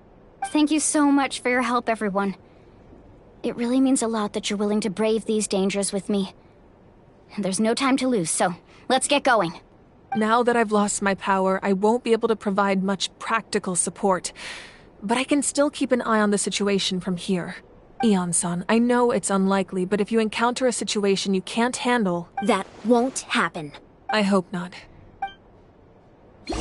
Thank you so much for your help, everyone. It really means a lot that you're willing to brave these dangers with me. There's no time to lose, so let's get going. Now that I've lost my power, I won't be able to provide much practical support. But I can still keep an eye on the situation from here. Eon-san, I know it's unlikely, but if you encounter a situation you can't handle... That won't happen. I hope not. Stay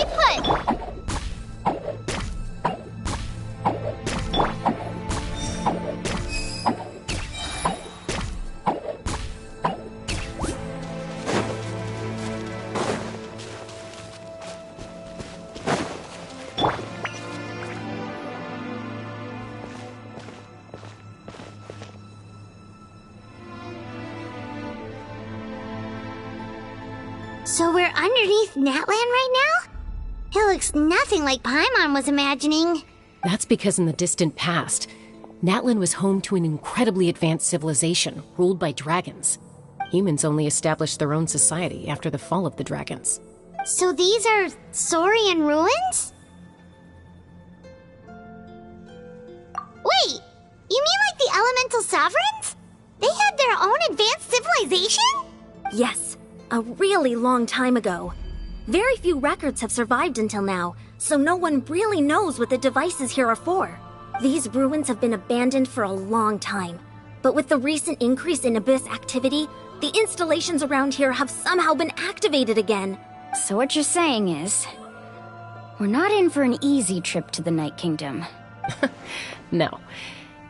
put! So we're underneath Natland right now? It looks nothing like Paimon was imagining. That's because in the distant past, Natlan was home to an incredibly advanced civilization ruled by dragons. Humans only established their own society after the fall of the dragons. So these are Saurian ruins? Wait, you mean like the elemental sovereigns? They had their own advanced civilization? Yes, a really long time ago. Very few records have survived until now, so no one really knows what the devices here are for. These ruins have been abandoned for a long time, but with the recent increase in Abyss activity, the installations around here have somehow been activated again. So what you're saying is, we're not in for an easy trip to the Night Kingdom. No.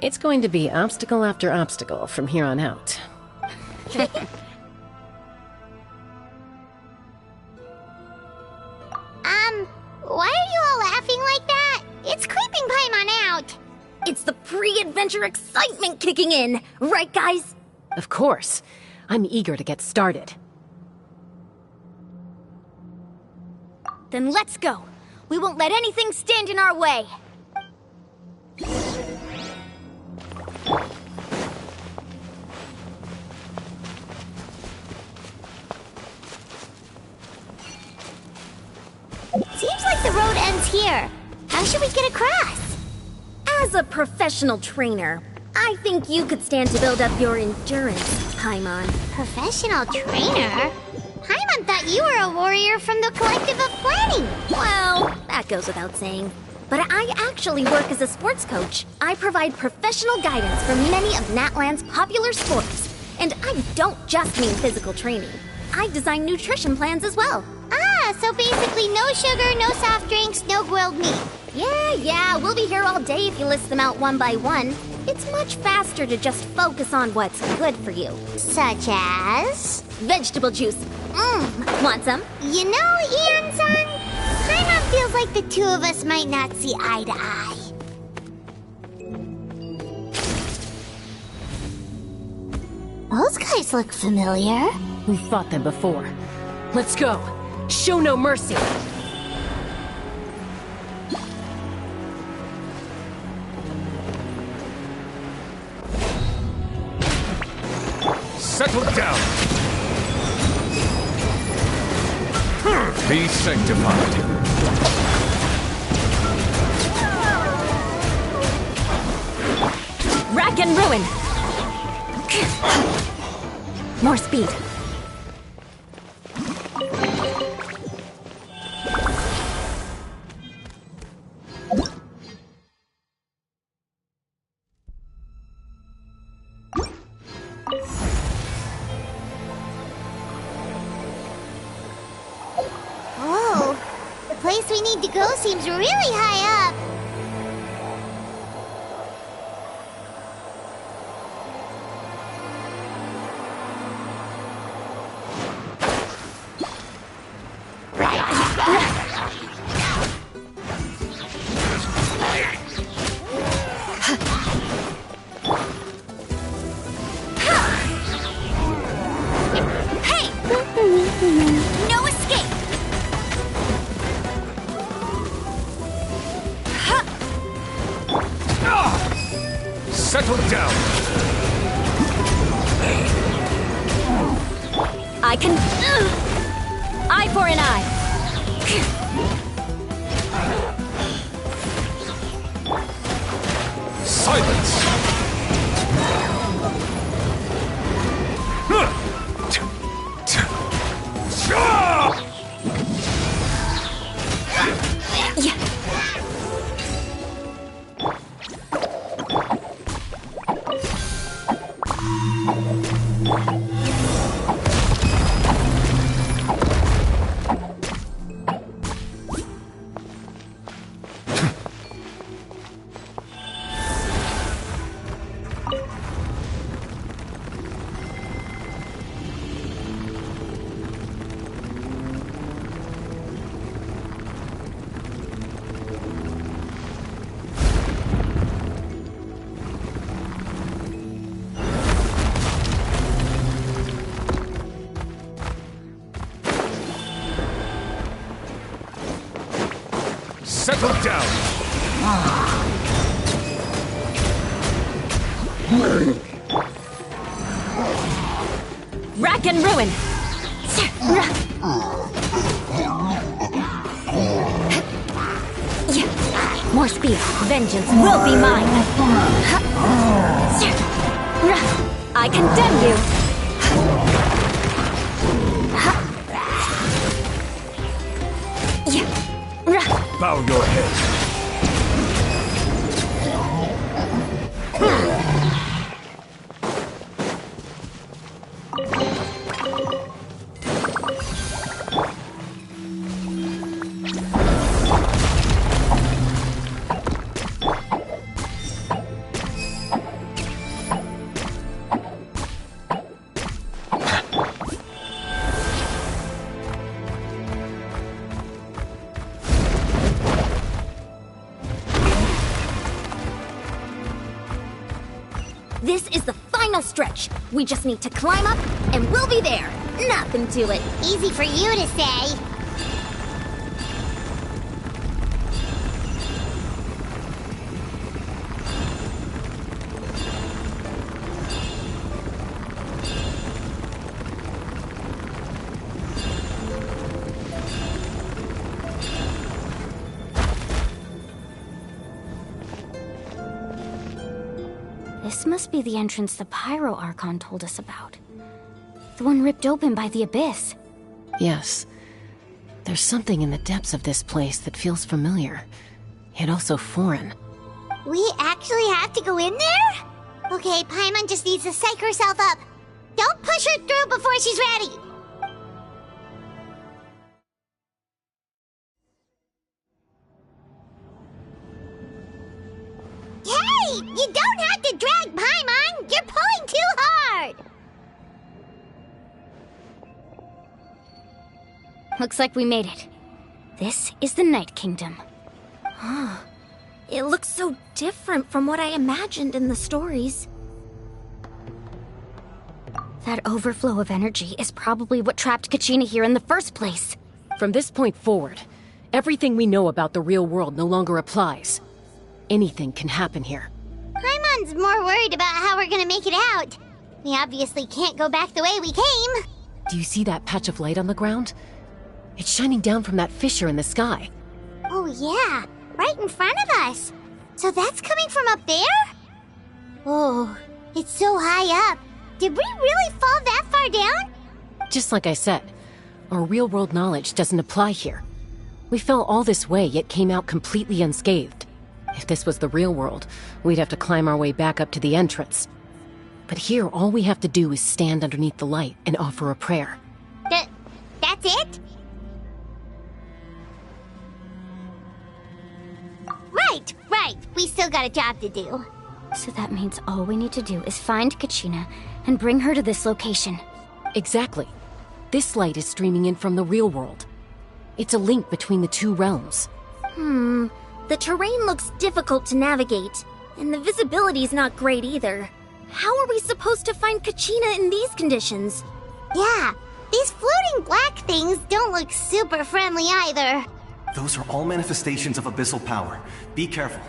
It's going to be obstacle after obstacle from here on out. Why are you all laughing like that? It's creeping Paimon out. It's the pre-adventure excitement kicking in, right guys? Of course. I'm eager to get started. Then let's go. We won't let anything stand in our way. Seems like the road ends here. How should we get across? As a professional trainer, I think you could stand to build up your endurance, Paimon. Professional trainer? Paimon thought you were a warrior from the Collective of Planning. Well, that goes without saying. But I actually work as a sports coach. I provide professional guidance for many of Natland's popular sports. And I don't just mean physical training. I design nutrition plans as well. Ah, so basically no sugar, no soft drinks, no grilled meat. Yeah, we'll be here all day if you list them out one by one. It's much faster to just focus on what's good for you. Such as? Vegetable juice. Want some? You know, Ian-san, Paimon feels like the two of us might not see eye to eye. Those guys look familiar. We've fought them before. Let's go. Show no mercy. Settle down! Be sanctified. Rack and ruin! More speed. Whoa, the place we need to go seems really high up. No escape! Settle down! I can... Eye for an eye! Silence! Settle down! Rack and ruin! More speed. Vengeance will be mine. I condemn you. Bow your head. This is the final stretch. We just need to climb up, and we'll be there. Nothing to it. Easy for you to say. This must be the entrance the Pyro Archon told us about. The one ripped open by the Abyss. Yes. There's something in the depths of this place that feels familiar, yet also foreign. We actually have to go in there? Okay, Paimon just needs to psych herself up. Don't push her through before she's ready. Hey! You don't have to drag Paimon! You're pulling too hard! Looks like we made it. This is the Night Kingdom. It looks so different from what I imagined in the stories. That overflow of energy is probably what trapped Kachina here in the first place. From this point forward, everything we know about the real world no longer applies. Anything can happen here. Paimon's more worried about how we're gonna make it out. We obviously can't go back the way we came. Do you see that patch of light on the ground? It's shining down from that fissure in the sky. Oh yeah, right in front of us. So that's coming from up there? Oh, it's so high up. Did we really fall that far down? Just like I said, our real-world knowledge doesn't apply here. We fell all this way, yet came out completely unscathed. If this was the real world, we'd have to climb our way back up to the entrance. But here, all we have to do is stand underneath the light and offer a prayer. That's it? Right. We still got a job to do. So that means all we need to do is find Kachina and bring her to this location. Exactly. This light is streaming in from the real world. It's a link between the two realms. The terrain looks difficult to navigate, and the visibility's not great either. How are we supposed to find Kachina in these conditions? Yeah, these floating black things don't look super friendly either. Those are all manifestations of abyssal power. Be careful.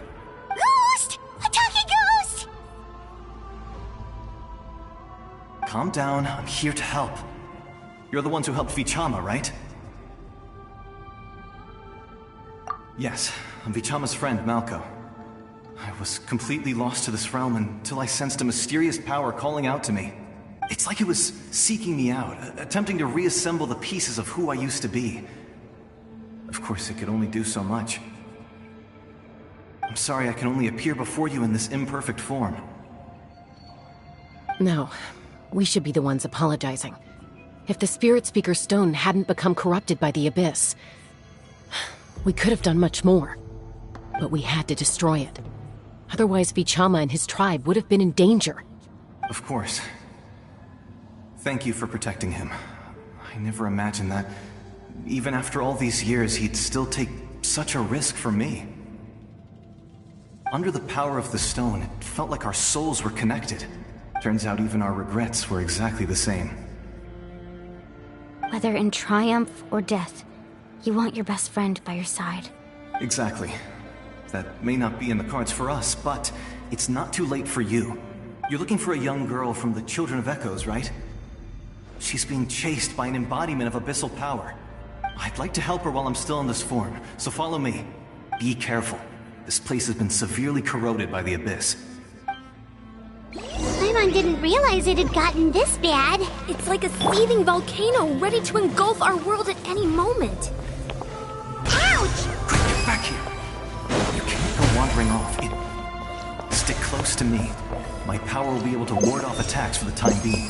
Ghost! A talking ghost! Calm down, I'm here to help. You're the ones who helped Vichama, right? Yes, I'm Vichama's friend, Malko. I was completely lost to this realm until I sensed a mysterious power calling out to me. It's like it was seeking me out, attempting to reassemble the pieces of who I used to be. Of course, it could only do so much. I'm sorry I can only appear before you in this imperfect form. No, we should be the ones apologizing. If the Spirit Speaker Stone hadn't become corrupted by the Abyss, we could have done much more. But we had to destroy it. Otherwise, Vichama and his tribe would have been in danger. Of course. Thank you for protecting him. I never imagined that, even after all these years, he'd still take such a risk for me. Under the power of the stone, it felt like our souls were connected. Turns out even our regrets were exactly the same. Whether in triumph or death, you want your best friend by your side. Exactly. That may not be in the cards for us, but it's not too late for you. You're looking for a young girl from the Children of Echoes, right? She's being chased by an embodiment of abyssal power. I'd like to help her while I'm still in this form, so follow me. Be careful. This place has been severely corroded by the Abyss. Paimon didn't realize it had gotten this bad. It's like a seething volcano ready to engulf our world at any moment. Ouch! Quick, get back here! You can't go wandering off. Stick close to me. My power will be able to ward off attacks for the time being.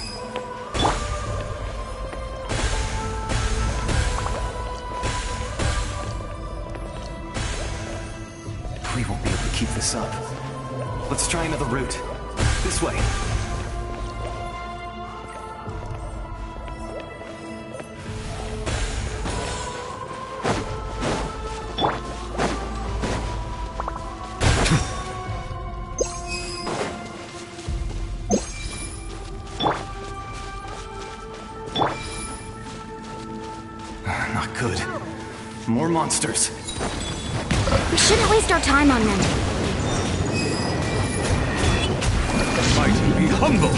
We won't be able to keep this up. Let's try another route. This way. Not good. More monsters. We shouldn't waste our time on them. Fight and be humble!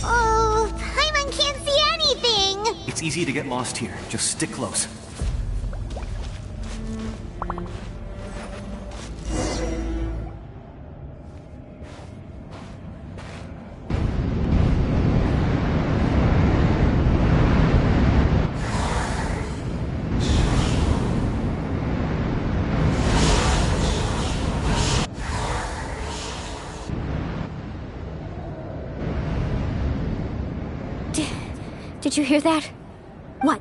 Oh, Paimon can't see anything! It's easy to get lost here. Just stick close. Did you hear that? What?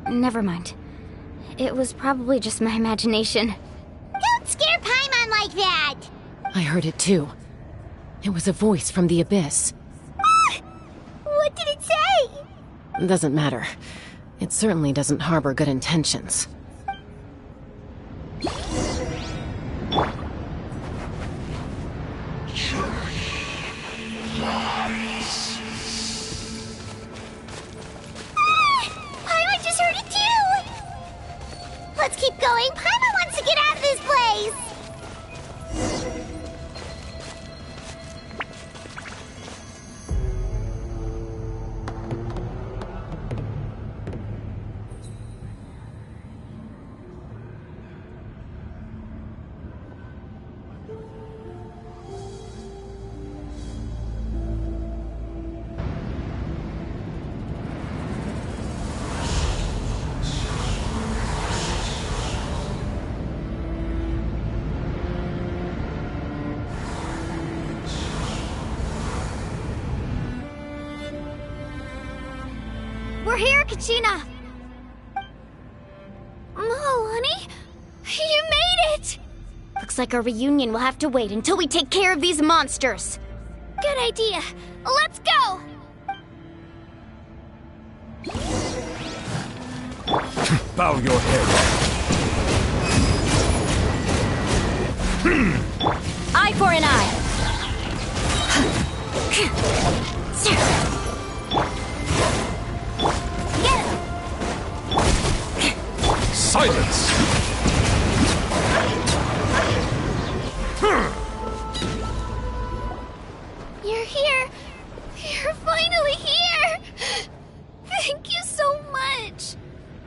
Never mind. It was probably just my imagination. Don't scare Paimon like that! I heard it too. It was a voice from the Abyss. What did it say? Doesn't matter. It certainly doesn't harbor good intentions. going! Paimon wants to get out of this place! We're here, Kachina! Oh, honey? You made it! Looks like our reunion will have to wait until we take care of these monsters. Good idea. Let's go! Bow your head. Eye for an eye. Silence! You're here. You're finally here. Thank you so much.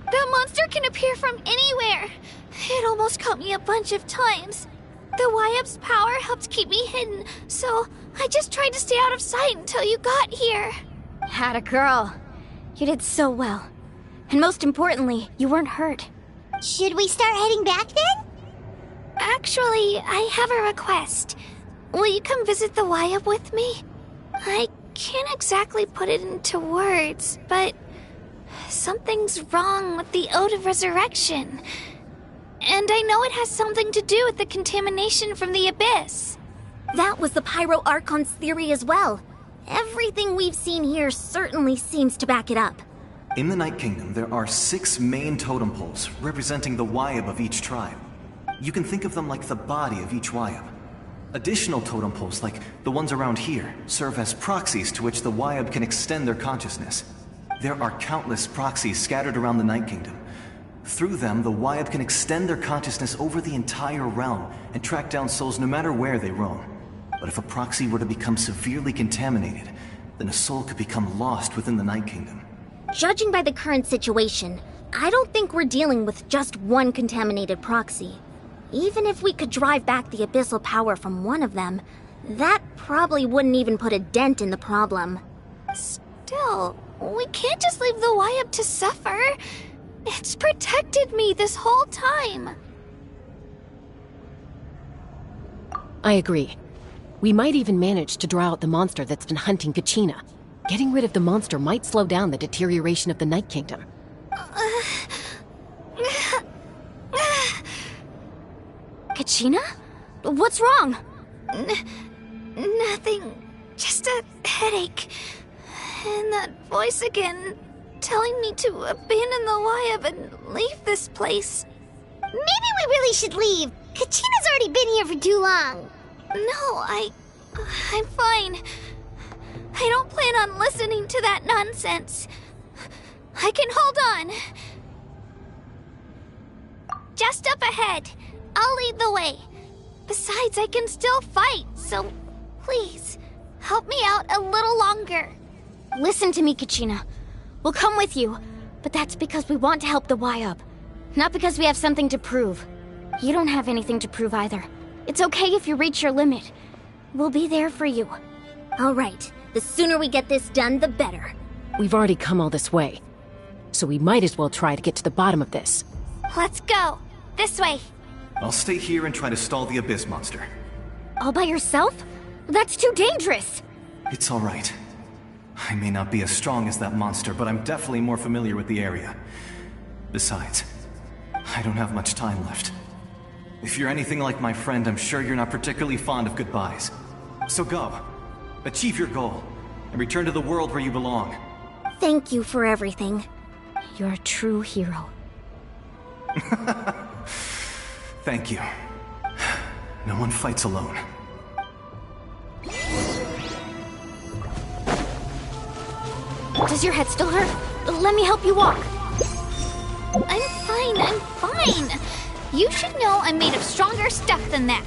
That monster can appear from anywhere. It almost caught me a bunch of times. The Wyab's power helped keep me hidden, so I just tried to stay out of sight until you got here. Had a girl. You did so well. And most importantly, you weren't hurt. Should we start heading back then? Actually, I have a request. Will you come visit the Wyab with me? I can't exactly put it into words, but something's wrong with the Ode of Resurrection. And I know it has something to do with the contamination from the Abyss. That was the Pyro Archon's theory as well. Everything we've seen here certainly seems to back it up. In the Night Kingdom, there are 6 main totem poles representing the Wyab of each tribe. You can think of them like the body of each Wyab. Additional totem poles, like the ones around here, serve as proxies to which the Wyab can extend their consciousness. There are countless proxies scattered around the Night Kingdom. Through them, the Wyab can extend their consciousness over the entire realm and track down souls no matter where they roam. But if a proxy were to become severely contaminated, then a soul could become lost within the Night Kingdom. Judging by the current situation, I don't think we're dealing with just one contaminated proxy. Even if we could drive back the abyssal power from one of them, that probably wouldn't even put a dent in the problem. Still, we can't just leave the Wyab to suffer. It's protected me this whole time. I agree. We might even manage to draw out the monster that's been hunting Kachina. Getting rid of the monster might slow down the deterioration of the Night Kingdom. Kachina? What's wrong? Nothing. Just a headache. And that voice again, telling me to abandon the Wyab and leave this place. Maybe we really should leave. Kachina's already been here for too long. No, I'm fine. I don't plan on listening to that nonsense. I can hold on. Just up ahead. I'll lead the way. Besides, I can still fight, so please, help me out a little longer. Listen to me, Kachina. We'll come with you, but that's because we want to help the Wyab. Not because we have something to prove. You don't have anything to prove either. It's okay if you reach your limit. We'll be there for you. All right, the sooner we get this done, the better. We've already come all this way, so we might as well try to get to the bottom of this. Let's go. This way. I'll stay here and try to stall the Abyss monster. All by yourself? That's too dangerous. It's all right. I may not be as strong as that monster, but I'm definitely more familiar with the area. Besides, I don't have much time left. If you're anything like my friend, I'm sure you're not particularly fond of goodbyes. So go. Achieve your goal, and return to the world where you belong. Thank you for everything. You're a true hero. Thank you. No one fights alone. Does your head still hurt? Let me help you walk. I'm fine. You should know I'm made of stronger stuff than that.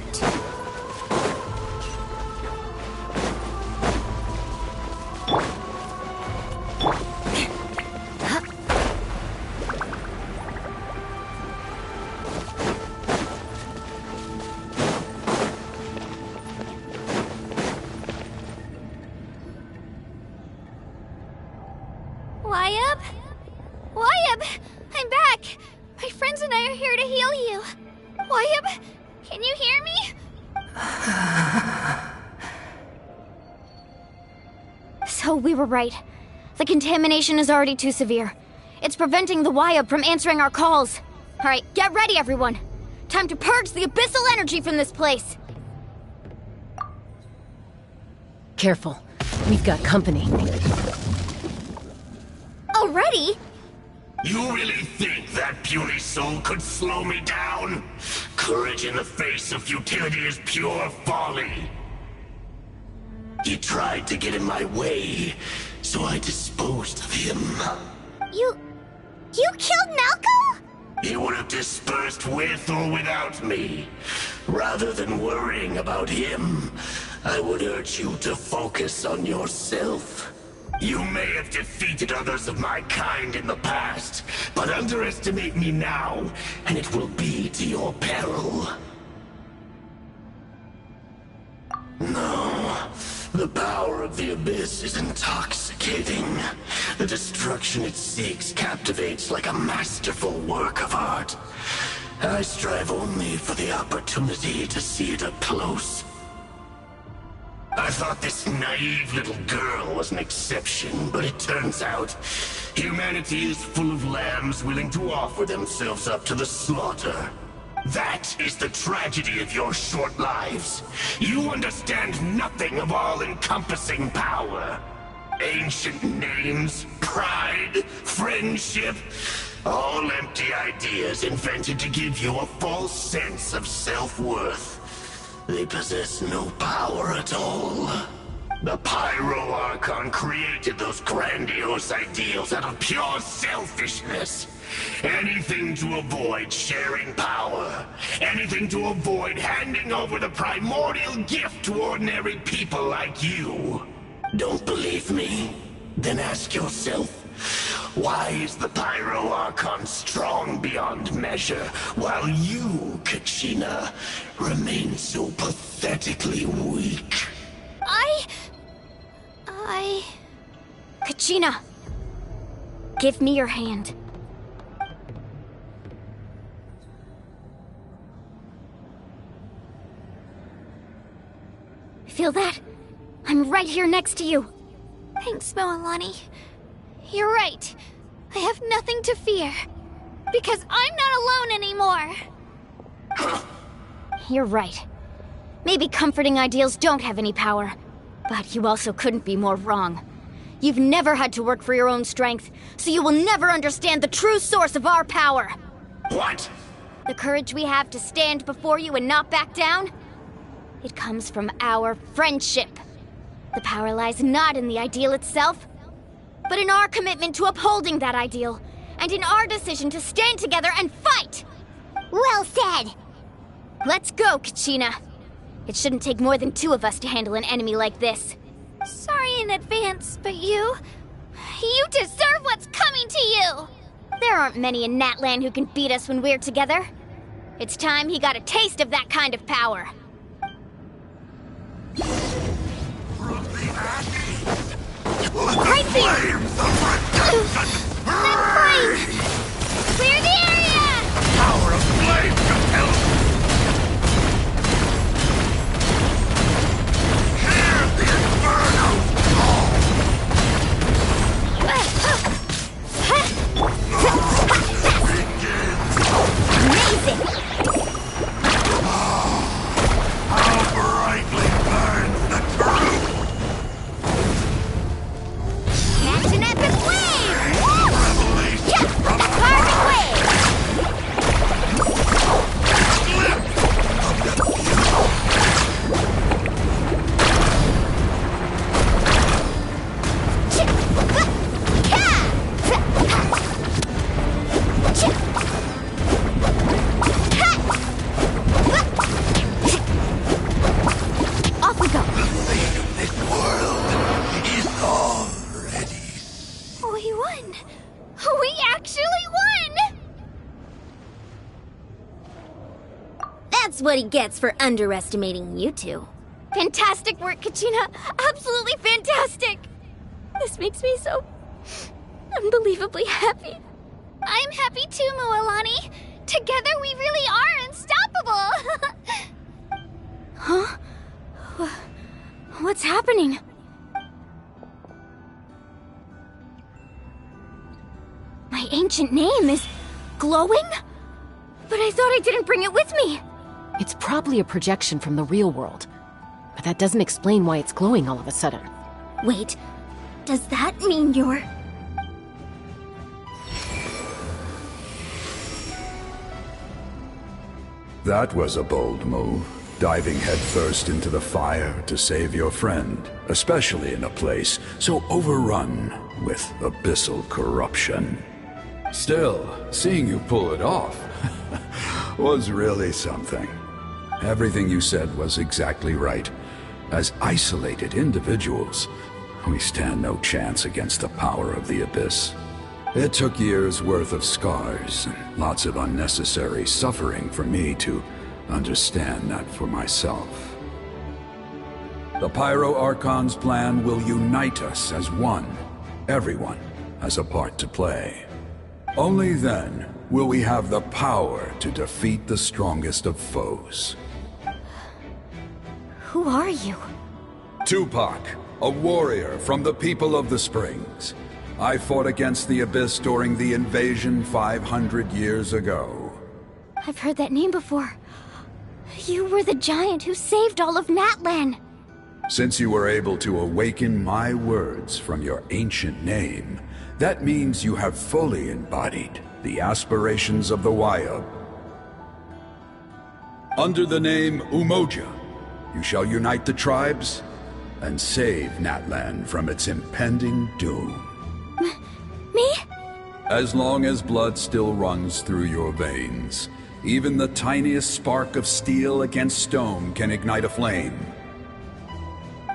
Wyab? Wyab! I'm back! My friends and I are here to heal you. Wyab, can you hear me? So we were right. The contamination is already too severe. It's preventing the Wyab from answering our calls. Alright, get ready everyone! Time to purge the abyssal energy from this place! Careful. We've got company. Already? You really think that puny soul could slow me down? Courage in the face of futility is pure folly. He tried to get in my way, so I disposed of him. You killed Malco? He would have dispersed with or without me. Rather than worrying about him, I would urge you to focus on yourself. You may have defeated others of my kind in the past, but underestimate me now, and it will be to your peril. No, the power of the Abyss is intoxicating. The destruction it seeks captivates like a masterful work of art. I strive only for the opportunity to see it up close. I thought this naive little girl was an exception, but it turns out humanity is full of lambs willing to offer themselves up to the slaughter. That is the tragedy of your short lives. You understand nothing of all-encompassing power. Ancient names, pride, friendship, all empty ideas invented to give you a false sense of self-worth. They possess no power at all. The Pyro Archon created those grandiose ideals out of pure selfishness. Anything to avoid sharing power. Anything to avoid handing over the primordial gift to ordinary people like you. Don't believe me? Then ask yourself, why is the Pyro Archon strong beyond measure, while you, Kachina, remain so pathetically weak? Kachina, give me your hand. Feel that? I'm right here next to you. Thanks, Moalani. You're right. I have nothing to fear. Because I'm not alone anymore. You're right. Maybe comforting ideals don't have any power. But you also couldn't be more wrong. You've never had to work for your own strength, so you will never understand the true source of our power. What? The courage we have to stand before you and not back down? It comes from our friendship. The power lies not in the ideal itself, but in our commitment to upholding that ideal, and in our decision to stand together and fight! Well said! Let's go, Kachina. It shouldn't take more than 2 of us to handle an enemy like this. Sorry in advance, but you deserve what's coming to you! There aren't many in Natlan who can beat us when we're together. It's time he got a taste of that kind of power. Right there! That flame! Clear the area! Power of flame compels me! Hear the inferno call! Amazing! How brightly burns the truth! Catch an epic wave! Revelation! That's what he gets for underestimating you two. Fantastic work, Kachina. Absolutely fantastic. This makes me so unbelievably happy. I'm happy too, Mualani. Together we really are unstoppable. Huh? What's happening? My ancient name is glowing? But I thought I didn't bring it with me. It's probably a projection from the real world. But that doesn't explain why it's glowing all of a sudden. Wait, does that mean you're... That was a bold move, diving headfirst into the fire to save your friend, especially in a place so overrun with abyssal corruption. Still, seeing you pull it off was really something. Everything you said was exactly right. As isolated individuals, we stand no chance against the power of the Abyss. It took years' worth of scars and lots of unnecessary suffering for me to understand that for myself. The Pyro Archon's plan will unite us as one. Everyone has a part to play. Only then will we have the power to defeat the strongest of foes. Who are you? Tupac, a warrior from the people of the Springs. I fought against the Abyss during the invasion 500 years ago. I've heard that name before. You were the giant who saved all of Natlan. Since you were able to awaken my words from your ancient name, that means you have fully embodied the aspirations of the Wayab. Under the name Umoja, you shall unite the tribes and save Natlan from its impending doom. Me? As long as blood still runs through your veins, even the tiniest spark of steel against stone can ignite a flame.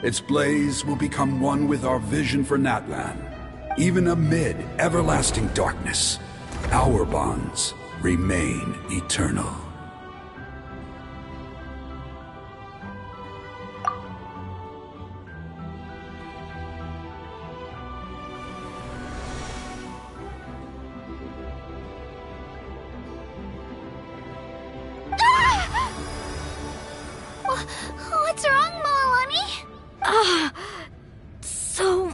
Its blaze will become one with our vision for Natlan. Even amid everlasting darkness, our bonds remain eternal. What's wrong, Mualani? So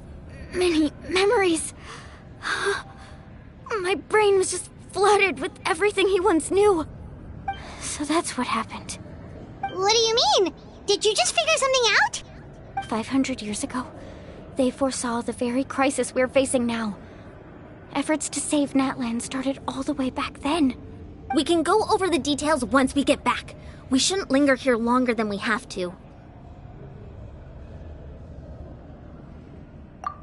many memories. My brain was just flooded with everything he once knew. So that's what happened. What do you mean? Did you just figure something out? 500 years ago, they foresaw the very crisis we're facing now. Efforts to save Natlan started all the way back then. We can go over the details once we get back. We shouldn't linger here longer than we have to.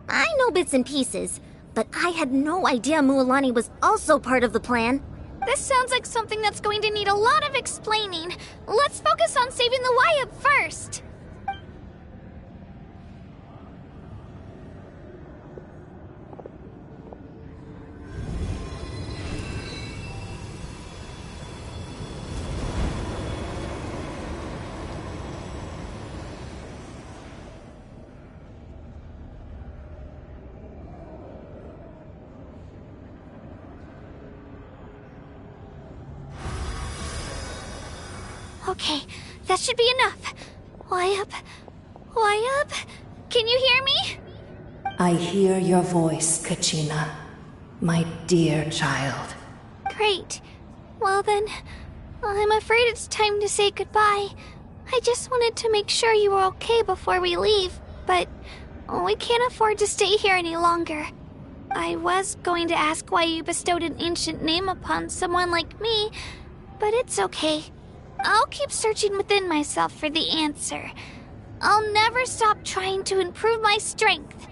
I know bits and pieces, but I had no idea Mualani was also part of the plan. This sounds like something that's going to need a lot of explaining. Let's focus on saving the Wayab first. Okay, that should be enough. Wayab? Can you hear me? I hear your voice, Kachina, my dear child. Great. Well then, I'm afraid it's time to say goodbye. I just wanted to make sure you were okay before we leave, but we can't afford to stay here any longer. I was going to ask why you bestowed an ancient name upon someone like me, but it's okay. I'll keep searching within myself for the answer. I'll never stop trying to improve my strength.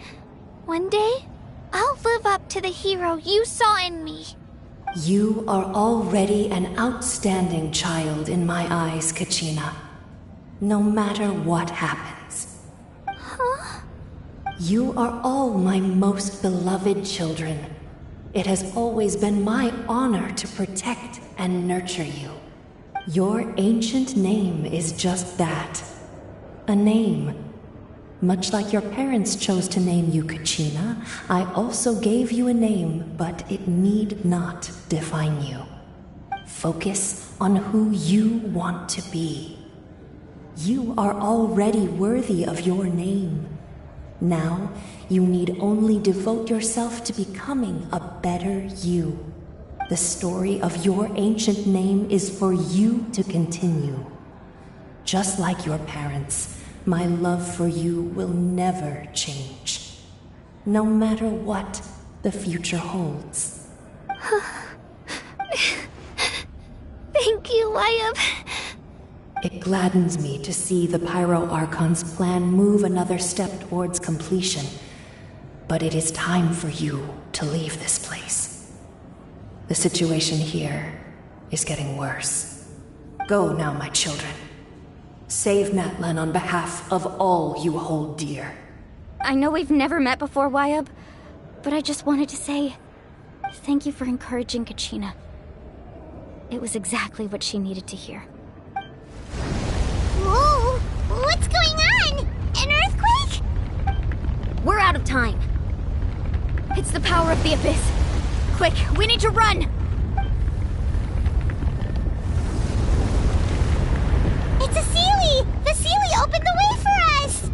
One day, I'll live up to the hero you saw in me. You are already an outstanding child in my eyes, Kachina. No matter what happens. Huh? You are all my most beloved children. It has always been my honor to protect and nurture you. Your ancient name is just that. A name. Much like your parents chose to name you Kachina, I also gave you a name, but it need not define you. Focus on who you want to be. You are already worthy of your name. Now, you need only devote yourself to becoming a better you. The story of your ancient name is for you to continue. Just like your parents, my love for you will never change. No matter what the future holds. Thank you, Wyatt. It gladdens me to see the Pyro Archon's plan move another step towards completion. But it is time for you to leave this place. The situation here is getting worse. Go now, my children. Save Natlan on behalf of all you hold dear. I know we've never met before, Wyatt, but I just wanted to say thank you for encouraging Kachina. It was exactly what she needed to hear. Whoa! What's going on? An earthquake? We're out of time. It's the power of the Abyss. Quick, we need to run! It's a Seelie! The Seelie opened the way for us!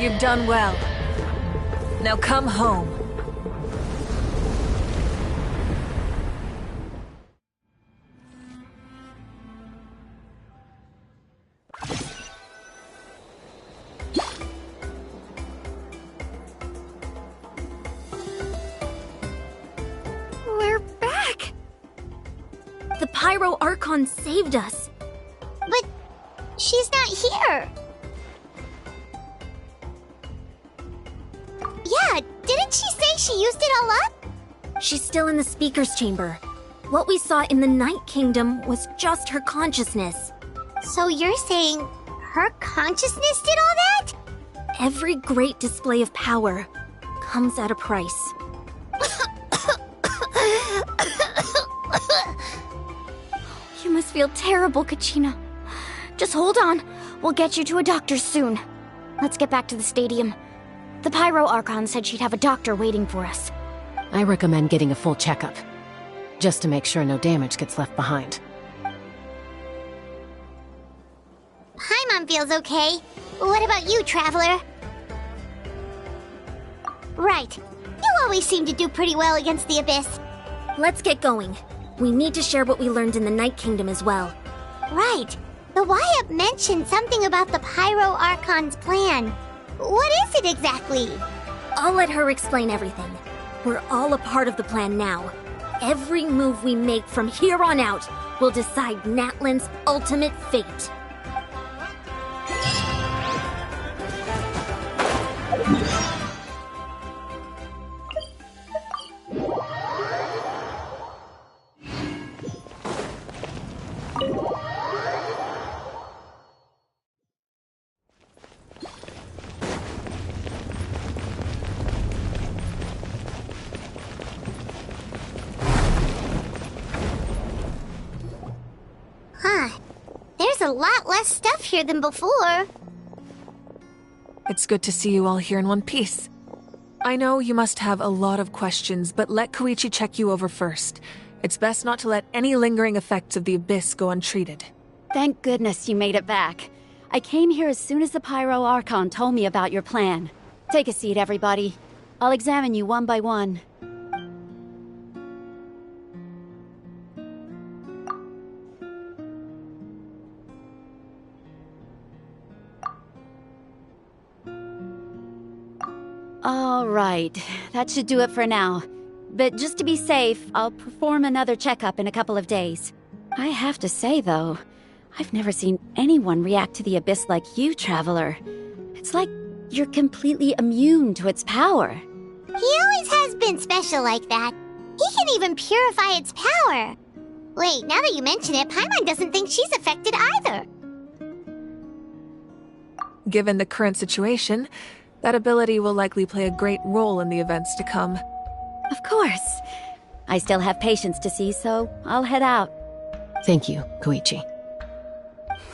You've done well. Now come home. We're back! The Pyro Archon saved us. But she's not here. Yeah, didn't she say she used it all up? She's still in the speaker's chamber. What we saw in the Night Kingdom was just her consciousness. So you're saying her consciousness did all that? Every great display of power comes at a price. You must feel terrible, Kachina. Just hold on. We'll get you to a doctor soon. Let's get back to the stadium. The Pyro Archon said she'd have a doctor waiting for us. I recommend getting a full checkup, just to make sure no damage gets left behind. Paimon feels okay. What about you, Traveler? Right. You always seem to do pretty well against the Abyss. Let's get going. We need to share what we learned in the Night Kingdom as well. Right. The Wyatt mentioned something about the Pyro Archon's plan. What is it exactly? I'll let her explain everything. We're all a part of the plan now. Every move we make from here on out will decide Natlan's ultimate fate. Huh. There's a lot less stuff here than before. It's good to see you all here in one piece. I know you must have a lot of questions, but let Koichi check you over first. It's best not to let any lingering effects of the Abyss go untreated. Thank goodness you made it back. I came here as soon as the Pyro Archon told me about your plan. Take a seat, everybody. I'll examine you one by one. All right, that should do it for now. But just to be safe, I'll perform another checkup in a couple of days. I have to say, though, I've never seen anyone react to the Abyss like you, Traveler. It's like you're completely immune to its power. He always has been special like that. He can even purify its power. Wait, now that you mention it, Paimon doesn't think she's affected either. Given the current situation, that ability will likely play a great role in the events to come. Of course. I still have patients to see, so I'll head out. Thank you, Koichi.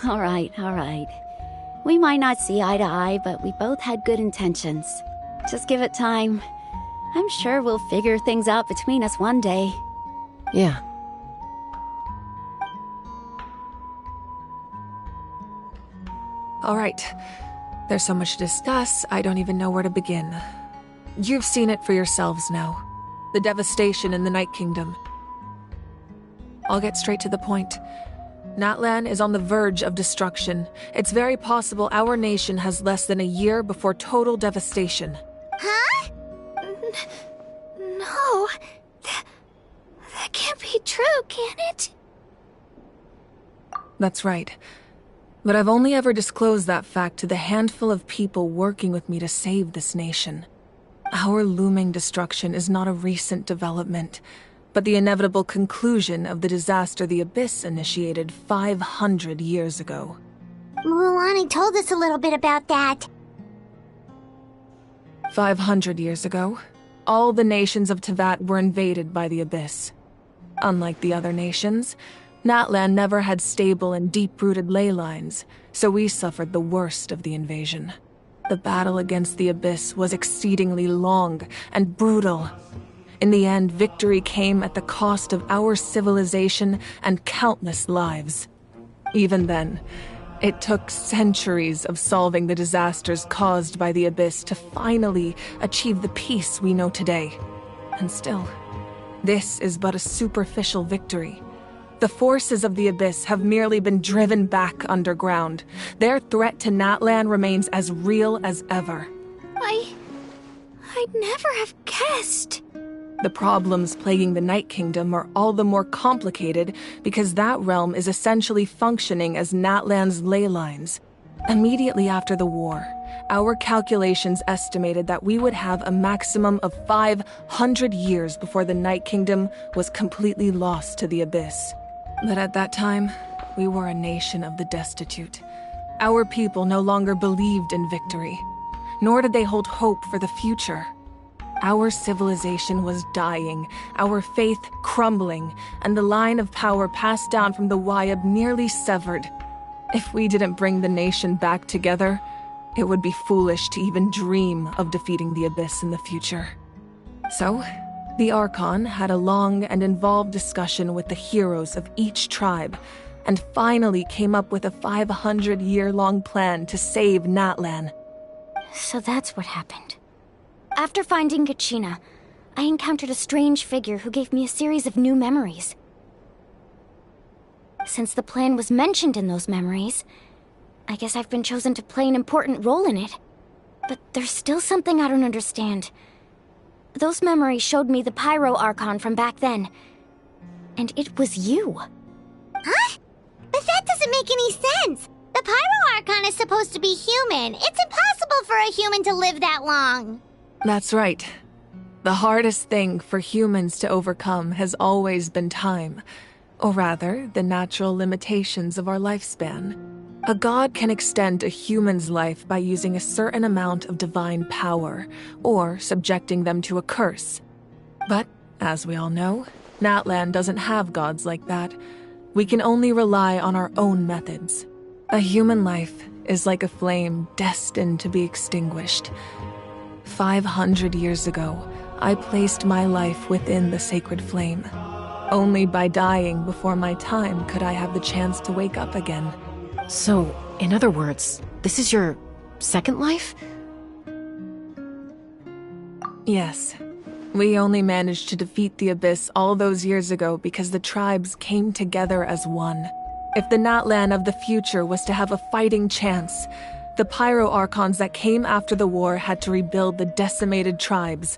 All right, all right. We might not see eye to eye, but we both had good intentions. Just give it time. I'm sure we'll figure things out between us one day. Yeah. All right. There's so much to discuss, I don't even know where to begin. You've seen it for yourselves now. The devastation in the Night Kingdom. I'll get straight to the point. Natlan is on the verge of destruction. It's very possible our nation has less than a year before total devastation. Huh? No. That can't be true, can it? That's right. But I've only ever disclosed that fact to the handful of people working with me to save this nation. Our looming destruction is not a recent development, but the inevitable conclusion of the disaster the Abyss initiated 500 years ago. Mualani told us a little bit about that. 500 years ago, all the nations of Tevat were invaded by the Abyss. Unlike the other nations, Natlan never had stable and deep-rooted ley lines, so we suffered the worst of the invasion. The battle against the Abyss was exceedingly long and brutal. In the end, victory came at the cost of our civilization and countless lives. Even then, it took centuries of solving the disasters caused by the Abyss to finally achieve the peace we know today. And still, this is but a superficial victory. The forces of the Abyss have merely been driven back underground. Their threat to Natlan remains as real as ever. I'd never have guessed. The problems plaguing the Night Kingdom are all the more complicated because that realm is essentially functioning as Natlan's ley lines. Immediately after the war, our calculations estimated that we would have a maximum of 500 years before the Night Kingdom was completely lost to the Abyss. But at that time, we were a nation of the destitute. Our people no longer believed in victory, nor did they hold hope for the future. Our civilization was dying, our faith crumbling, and the line of power passed down from the Wyatt nearly severed. If we didn't bring the nation back together, it would be foolish to even dream of defeating the Abyss in the future. So, the Archon had a long and involved discussion with the heroes of each tribe, and finally came up with a 500-year-long plan to save Natlan. So that's what happened. After finding Kachina, I encountered a strange figure who gave me a series of new memories. Since the plan was mentioned in those memories, I guess I've been chosen to play an important role in it. But there's still something I don't understand. Those memories showed me the Pyro Archon from back then. And it was you. Huh? But that doesn't make any sense! The Pyro Archon is supposed to be human. It's impossible for a human to live that long. That's right. The hardest thing for humans to overcome has always been time. Or rather, the natural limitations of our lifespan. A god can extend a human's life by using a certain amount of divine power, or subjecting them to a curse. But, as we all know, Natlan doesn't have gods like that. We can only rely on our own methods. A human life is like a flame destined to be extinguished. 500 years ago, I placed my life within the sacred flame. Only by dying before my time could I have the chance to wake up again. So, in other words, this is your second life? Yes. We only managed to defeat the Abyss all those years ago because the tribes came together as one. If the Natlan of the future was to have a fighting chance, the Pyro Archons that came after the war had to rebuild the decimated tribes.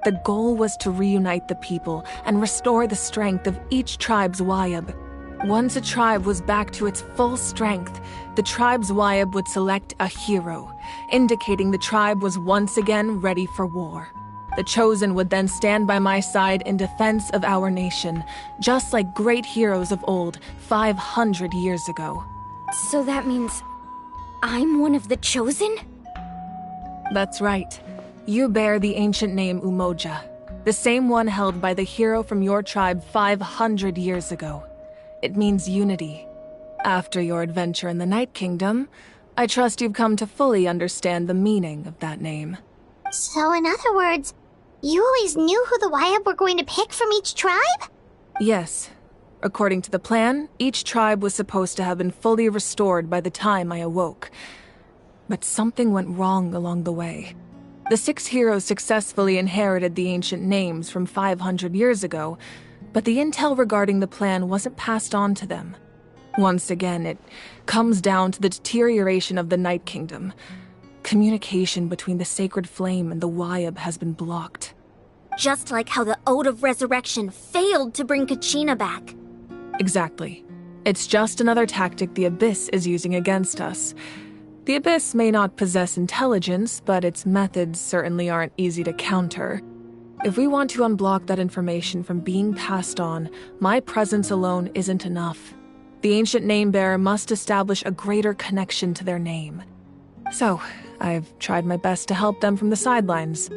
The goal was to reunite the people and restore the strength of each tribe's Wayab. Once a tribe was back to its full strength, the tribe's Wayab would select a hero, indicating the tribe was once again ready for war. The Chosen would then stand by my side in defense of our nation, just like great heroes of old, 500 years ago. So that means I'm one of the Chosen? That's right. You bear the ancient name Umoja, the same one held by the hero from your tribe 500 years ago. It means unity. After your adventure in the Night Kingdom, I trust you've come to fully understand the meaning of that name. So in other words, you always knew who the Wayab were going to pick from each tribe? Yes. According to the plan, each tribe was supposed to have been fully restored by the time I awoke. But something went wrong along the way. The 6 heroes successfully inherited the ancient names from 500 years ago, but the intel regarding the plan wasn't passed on to them. Once again, it comes down to the deterioration of the Night Kingdom. Communication between the Sacred Flame and the Wayab has been blocked. Just like how the Ode of Resurrection failed to bring Kachina back. Exactly. It's just another tactic the Abyss is using against us. The Abyss may not possess intelligence, but its methods certainly aren't easy to counter. If we want to unblock that information from being passed on, my presence alone isn't enough. The ancient name-bearer must establish a greater connection to their name. So, I've tried my best to help them from the sidelines.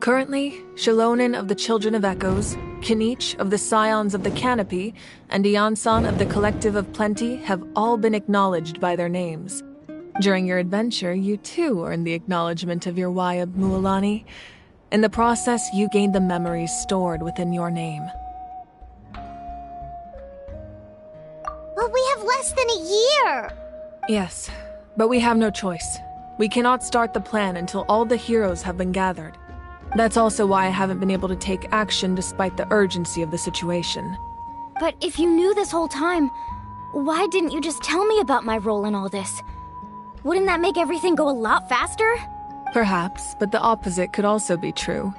Currently, Shilonin of the Children of Echoes, Kinich of the Scions of the Canopy, and Iansan of the Collective of Plenty have all been acknowledged by their names. During your adventure, you too earned the acknowledgement of your Wayab, Mualani. In the process, you gained the memories stored within your name. But we have less than a year! Yes, but we have no choice. We cannot start the plan until all the heroes have been gathered. That's also why I haven't been able to take action despite the urgency of the situation. But if you knew this whole time, why didn't you just tell me about my role in all this? Wouldn't that make everything go a lot faster? Perhaps, but the opposite could also be true.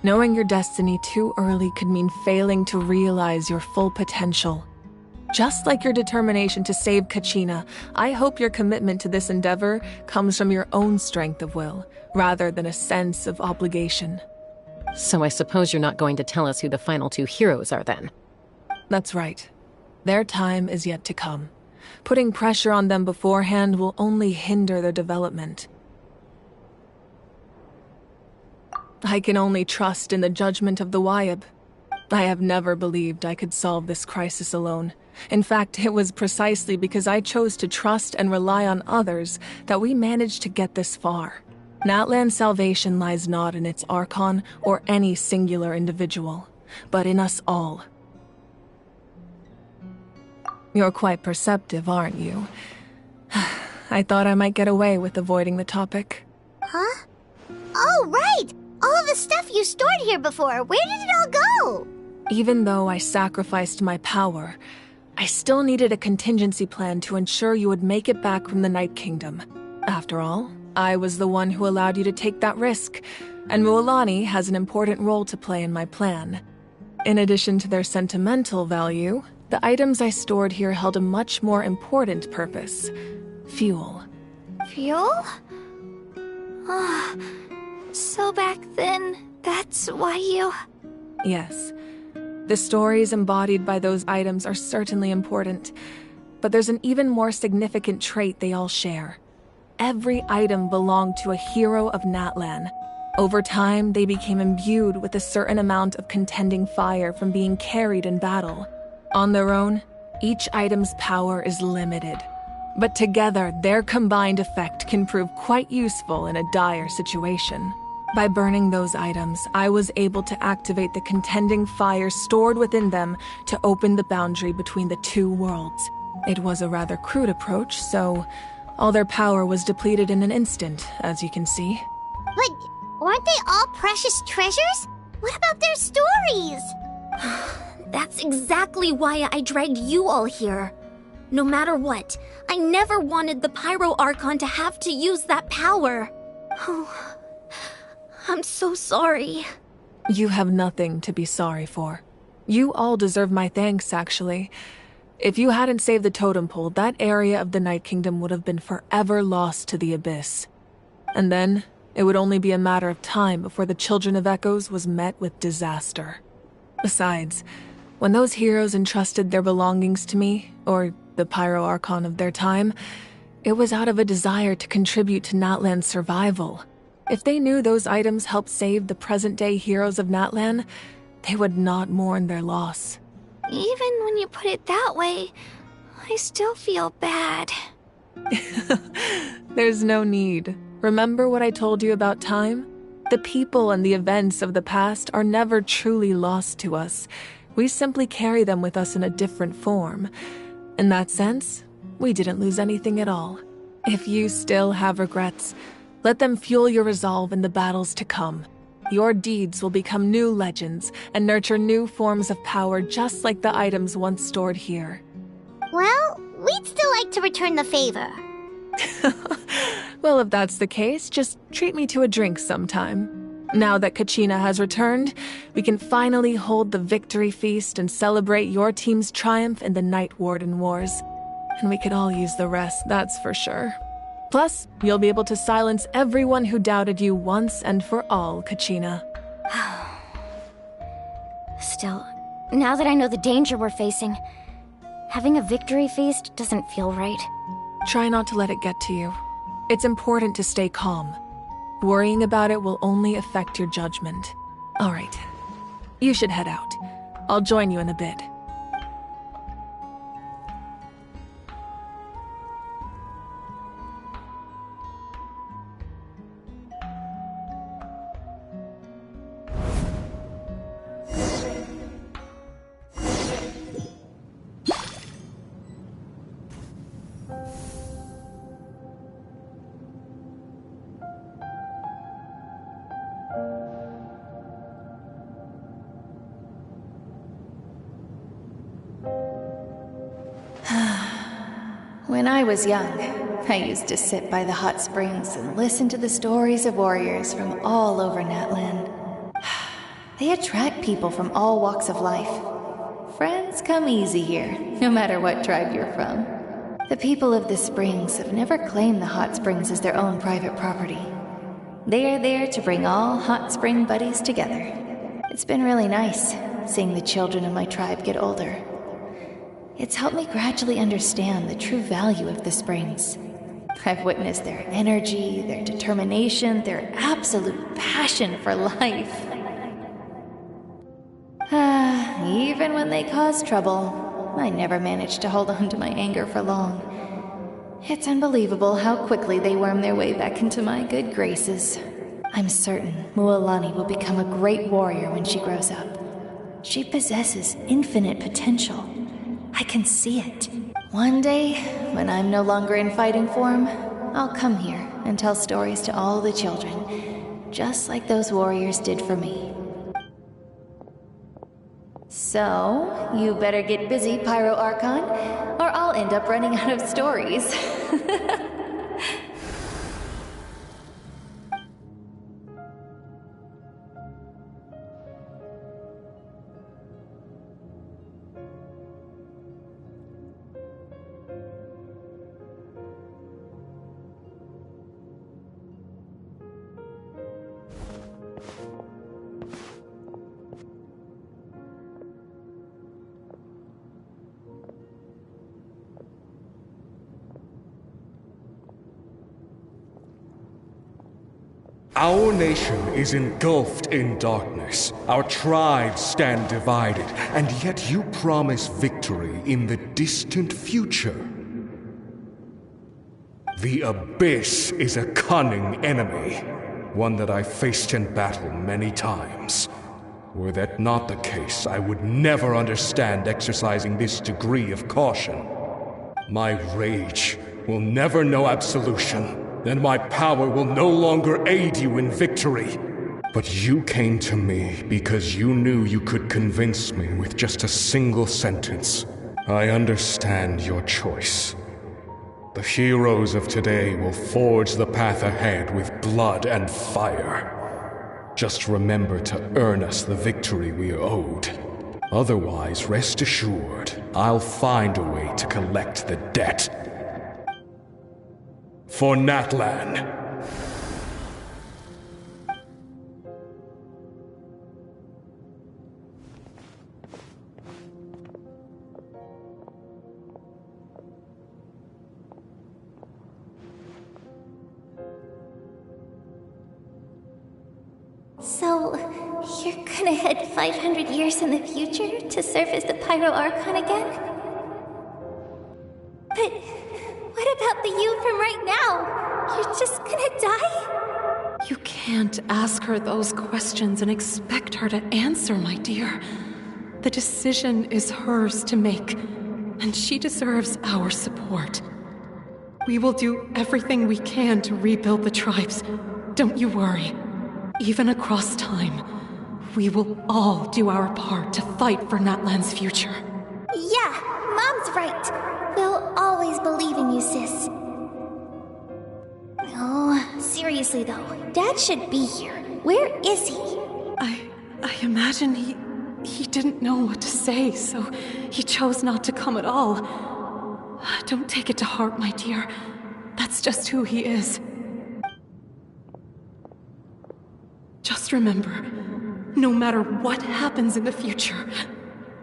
Knowing your destiny too early could mean failing to realize your full potential. Just like your determination to save Kachina, I hope your commitment to this endeavor comes from your own strength of will, rather than a sense of obligation. So I suppose you're not going to tell us who the final 2 heroes are then? That's right. Their time is yet to come. Putting pressure on them beforehand will only hinder their development. I can only trust in the judgment of the Wayab. I have never believed I could solve this crisis alone. In fact, it was precisely because I chose to trust and rely on others that we managed to get this far. Natlan's salvation lies not in its Archon or any singular individual, but in us all. You're quite perceptive, aren't you? I thought I might get away with avoiding the topic. Huh? Oh, right! All of the stuff you stored here before, where did it all go? Even though I sacrificed my power, I still needed a contingency plan to ensure you would make it back from the Night Kingdom. After all, I was the one who allowed you to take that risk, and Mualani has an important role to play in my plan. In addition to their sentimental value, the items I stored here held a much more important purpose: fuel. Fuel? Ah, so back then, that's why you... Yes. The stories embodied by those items are certainly important, but there's an even more significant trait they all share. Every item belonged to a hero of Natlan. Over time, they became imbued with a certain amount of contending fire from being carried in battle. On their own, each item's power is limited, but together, their combined effect can prove quite useful in a dire situation. By burning those items, I was able to activate the contending fire stored within them to open the boundary between the two worlds. It was a rather crude approach, so all their power was depleted in an instant, as you can see. But aren't they all precious treasures? What about their stories? That's exactly why I dragged you all here. No matter what, I never wanted the Pyro Archon to have to use that power. Oh, I'm so sorry. You have nothing to be sorry for. You all deserve my thanks, actually. If you hadn't saved the totem pole, that area of the Night Kingdom would have been forever lost to the Abyss. And then, it would only be a matter of time before the Children of Echoes was met with disaster. Besides, when those heroes entrusted their belongings to me, or the Pyro Archon of their time, it was out of a desire to contribute to Natlan's survival. If they knew those items helped save the present-day heroes of Natlan, they would not mourn their loss. Even when you put it that way, I still feel bad. There's no need. Remember what I told you about time? The people and the events of the past are never truly lost to us. We simply carry them with us in a different form. In that sense, we didn't lose anything at all. If you still have regrets, let them fuel your resolve in the battles to come. Your deeds will become new legends and nurture new forms of power just like the items once stored here. Well, we'd still like to return the favor. Well, if that's the case, just treat me to a drink sometime. Now that Kachina has returned, we can finally hold the victory feast and celebrate your team's triumph in the Night Warden Wars. And we could all use the rest, that's for sure. Plus, you'll be able to silence everyone who doubted you once and for all, Kachina. Still, now that I know the danger we're facing, having a victory feast doesn't feel right. Try not to let it get to you. It's important to stay calm. Worrying about it will only affect your judgment. All right, you should head out. I'll join you in a bit. When I was young, I used to sit by the hot springs and listen to the stories of warriors from all over Natlan. They attract people from all walks of life. Friends come easy here, no matter what tribe you're from. The people of the springs have never claimed the hot springs as their own private property. They are there to bring all hot spring buddies together. It's been really nice, seeing the children of my tribe get older. It's helped me gradually understand the true value of the springs. I've witnessed their energy, their determination, their absolute passion for life. Even when they cause trouble, I never managed to hold on to my anger for long. It's unbelievable how quickly they worm their way back into my good graces. I'm certain Mualani will become a great warrior when she grows up. She possesses infinite potential. I can see it. One day, when I'm no longer in fighting form, I'll come here and tell stories to all the children, just like those warriors did for me. So, you better get busy, Pyro Archon, or I'll end up running out of stories. Our nation is engulfed in darkness. Our tribes stand divided, and yet you promise victory in the distant future. The Abyss is a cunning enemy, one that I faced in battle many times. Were that not the case, I would never understand exercising this degree of caution. My rage will never know absolution. Then my power will no longer aid you in victory. But you came to me because you knew you could convince me with just a single sentence. I understand your choice. The heroes of today will forge the path ahead with blood and fire. Just remember to earn us the victory we are owed. Otherwise, rest assured, I'll find a way to collect the debt. For Natlan. So, you're gonna head 500 years in the future to serve as the Pyro Archon again? But what about the you from right now? You're just gonna die? You can't ask her those questions and expect her to answer, my dear. The decision is hers to make, and she deserves our support. We will do everything we can to rebuild the tribes. Don't you worry. Even across time, we will all do our part to fight for Natlan's future. Yeah, Mom's right. We'll always believe in you, sis. Oh, seriously though, Dad should be here. Where is he? I imagine he didn't know what to say, so he chose not to come at all. Don't take it to heart, my dear. That's just who he is. Just remember, no matter what happens in the future,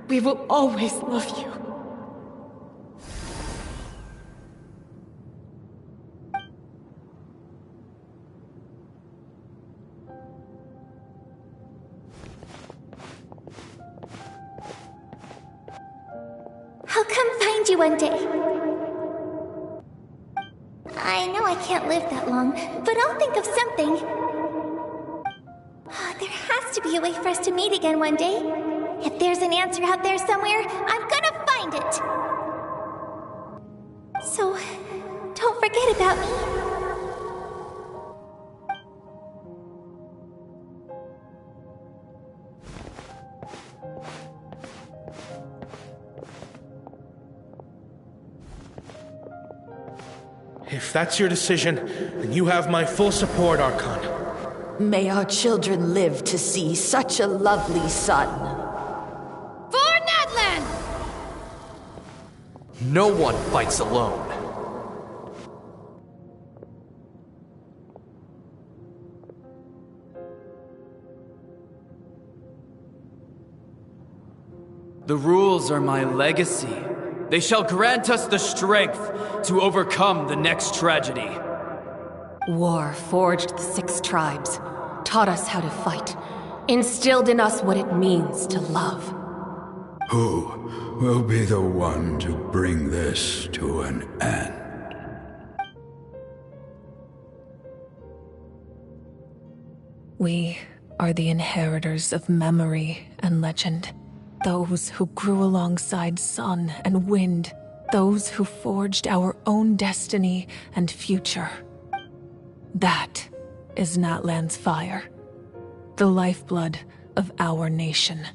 we will always love you. I'll come find you one day. I know I can't live that long, but I'll think of something. There has to be a way for us to meet again one day. If there's an answer out there somewhere, I'm gonna find it. So, don't forget about me. If that's your decision, then you have my full support, Archon. May our children live to see such a lovely son. For Natlan! No one fights alone. The rules are my legacy. They shall grant us the strength to overcome the next tragedy. War forged the 6 tribes, taught us how to fight, instilled in us what it means to love. Who will be the one to bring this to an end? We are the inheritors of memory and legend. Those who grew alongside sun and wind. Those who forged our own destiny and future. That is Natlan's fire. The lifeblood of our nation.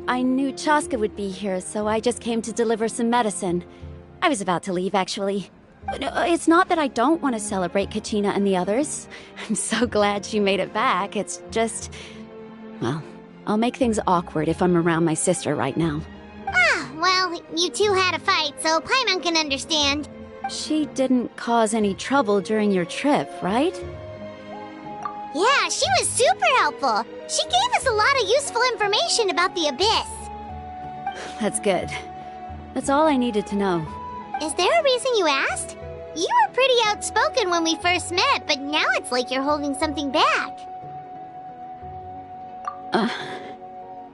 I knew Chaska would be here, so I just came to deliver some medicine. I was about to leave, actually. It's not that I don't want to celebrate Kachina and the others. I'm so glad she made it back. It's just... well, I'll make things awkward if I'm around my sister right now. Ah, well, you two had a fight, so Paimon can understand. She didn't cause any trouble during your trip, right? Yeah, she was super helpful. She gave us a lot of useful information about the Abyss. That's good. That's all I needed to know. Is there a reason you asked? You were pretty outspoken when we first met, but now it's like you're holding something back.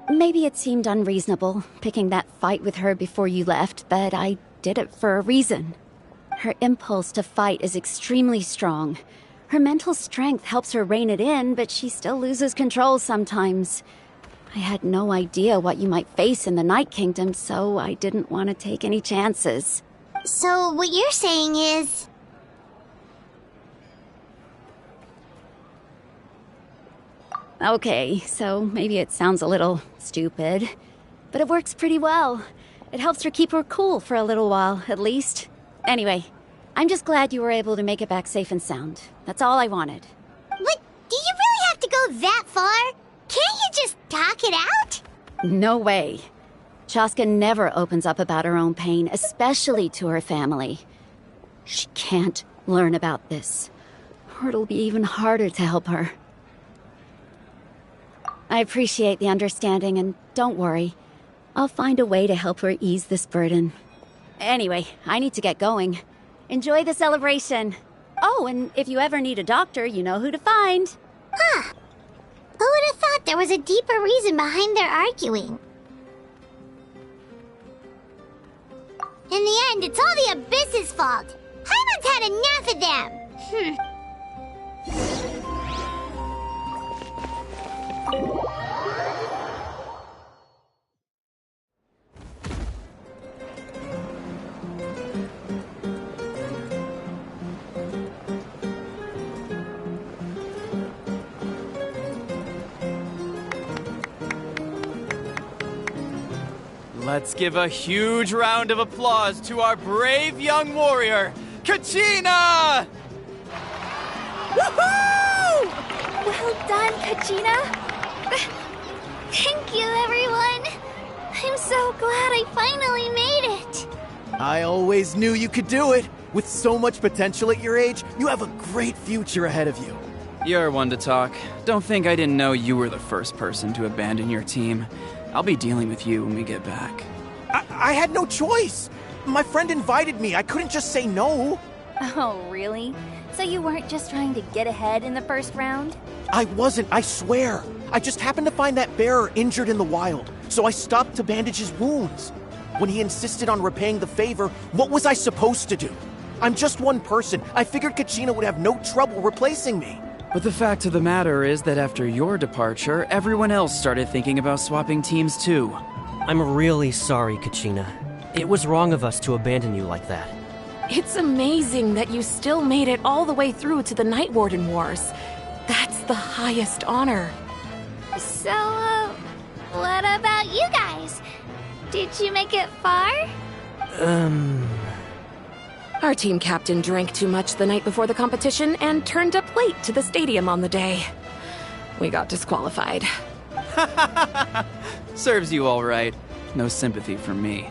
Maybe it seemed unreasonable, picking that fight with her before you left, but I did it for a reason. Her impulse to fight is extremely strong. Her mental strength helps her rein it in, but she still loses control sometimes. I had no idea what you might face in the Night Kingdom, so I didn't want to take any chances. So what you're saying is... Okay, so maybe it sounds a little stupid, but it works pretty well. It helps her keep her cool for a little while, at least. Anyway, I'm just glad you were able to make it back safe and sound. That's all I wanted. But do you really have to go that far? Can't you just talk it out? No way. Chaska never opens up about her own pain, especially to her family. She can't learn about this, or it'll be even harder to help her. I appreciate the understanding, and don't worry. I'll find a way to help her ease this burden. Anyway, I need to get going. Enjoy the celebration. Oh, and if you ever need a doctor, you know who to find. Huh. Who would have thought there was a deeper reason behind their arguing? In the end, it's all the Abyss's fault. Paimon's had enough of them. Let's give a huge round of applause to our brave young warrior, Kachina! Woohoo! Well done, Kachina. Thank you, everyone. I'm so glad I finally made it. I always knew you could do it. With so much potential at your age, you have a great future ahead of you. You're one to talk. Don't think I didn't know you were the first person to abandon your team. I'll be dealing with you when we get back. I had no choice. My friend invited me. I couldn't just say no. Oh, really? So you weren't just trying to get ahead in the first round? I wasn't, I swear. I just happened to find that bearer injured in the wild, so I stopped to bandage his wounds. When he insisted on repaying the favor, what was I supposed to do? I'm just one person. I figured Kachina would have no trouble replacing me. But the fact of the matter is that after your departure, everyone else started thinking about swapping teams too. I'm really sorry, Kachina. It was wrong of us to abandon you like that. It's amazing that you still made it all the way through to the Night Warden Wars. That's the highest honor. So, what about you guys? Did you make it far? Our team captain drank too much the night before the competition and turned up late to the stadium on the day. We got disqualified. Serves you all right. No sympathy from me.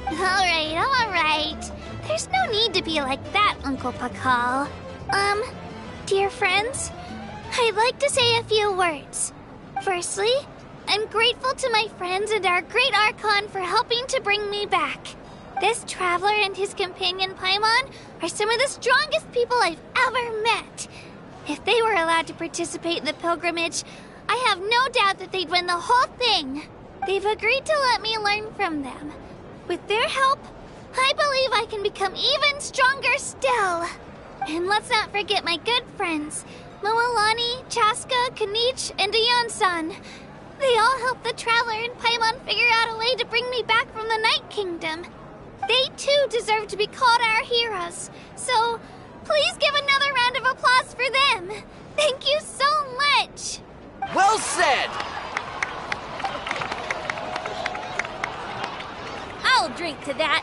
All right. There's no need to be like that, Uncle Pakal. Dear friends, I'd like to say a few words. Firstly, I'm grateful to my friends and our great Archon for helping to bring me back. This traveler and his companion Paimon are some of the strongest people I've ever met. If they were allowed to participate in the pilgrimage, I have no doubt that they'd win the whole thing. They've agreed to let me learn from them. With their help, I believe I can become even stronger still. And let's not forget my good friends, Moalani, Chaska, Kanich, and Aeon-san. They all helped the Traveler and Paimon figure out a way to bring me back from the Night Kingdom. They too deserve to be called our heroes. So, please give another round of applause for them. Thank you so much. Well said! drink to that.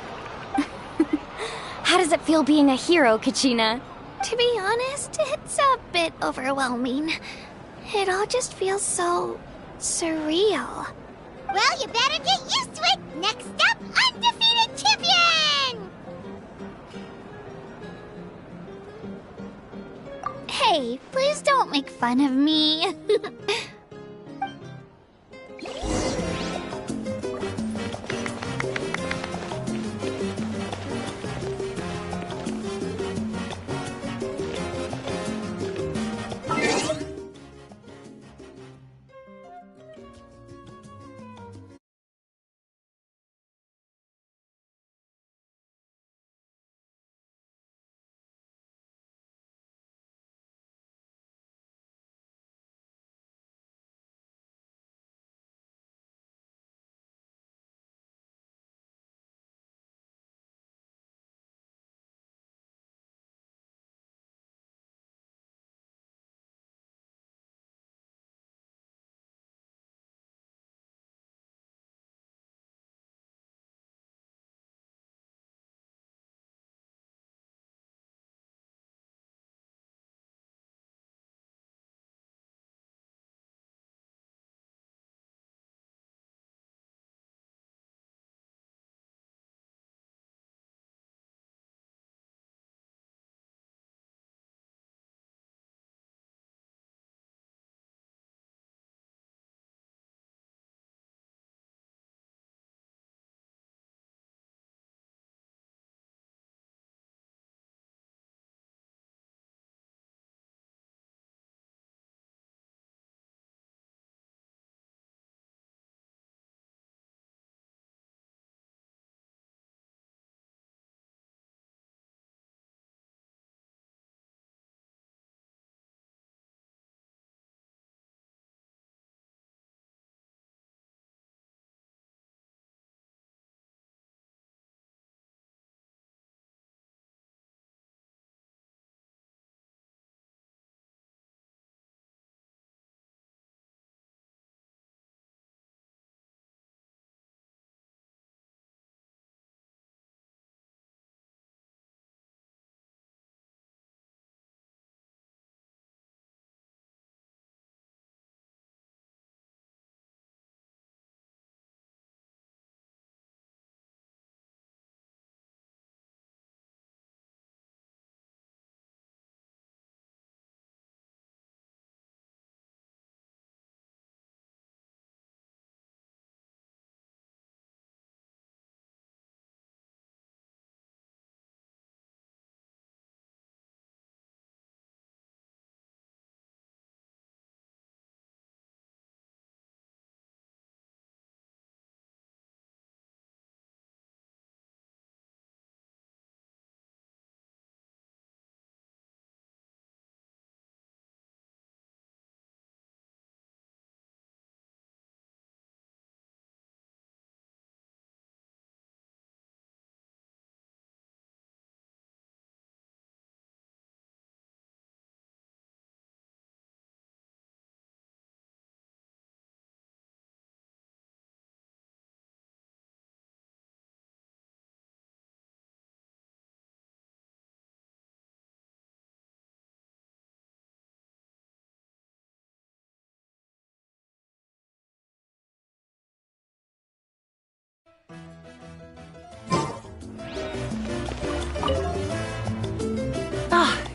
How does it feel being a hero, Kachina? To be honest, it's a bit overwhelming. It all just feels so surreal. Well, you better get used to it. Next up, undefeated champion! Hey, please don't make fun of me.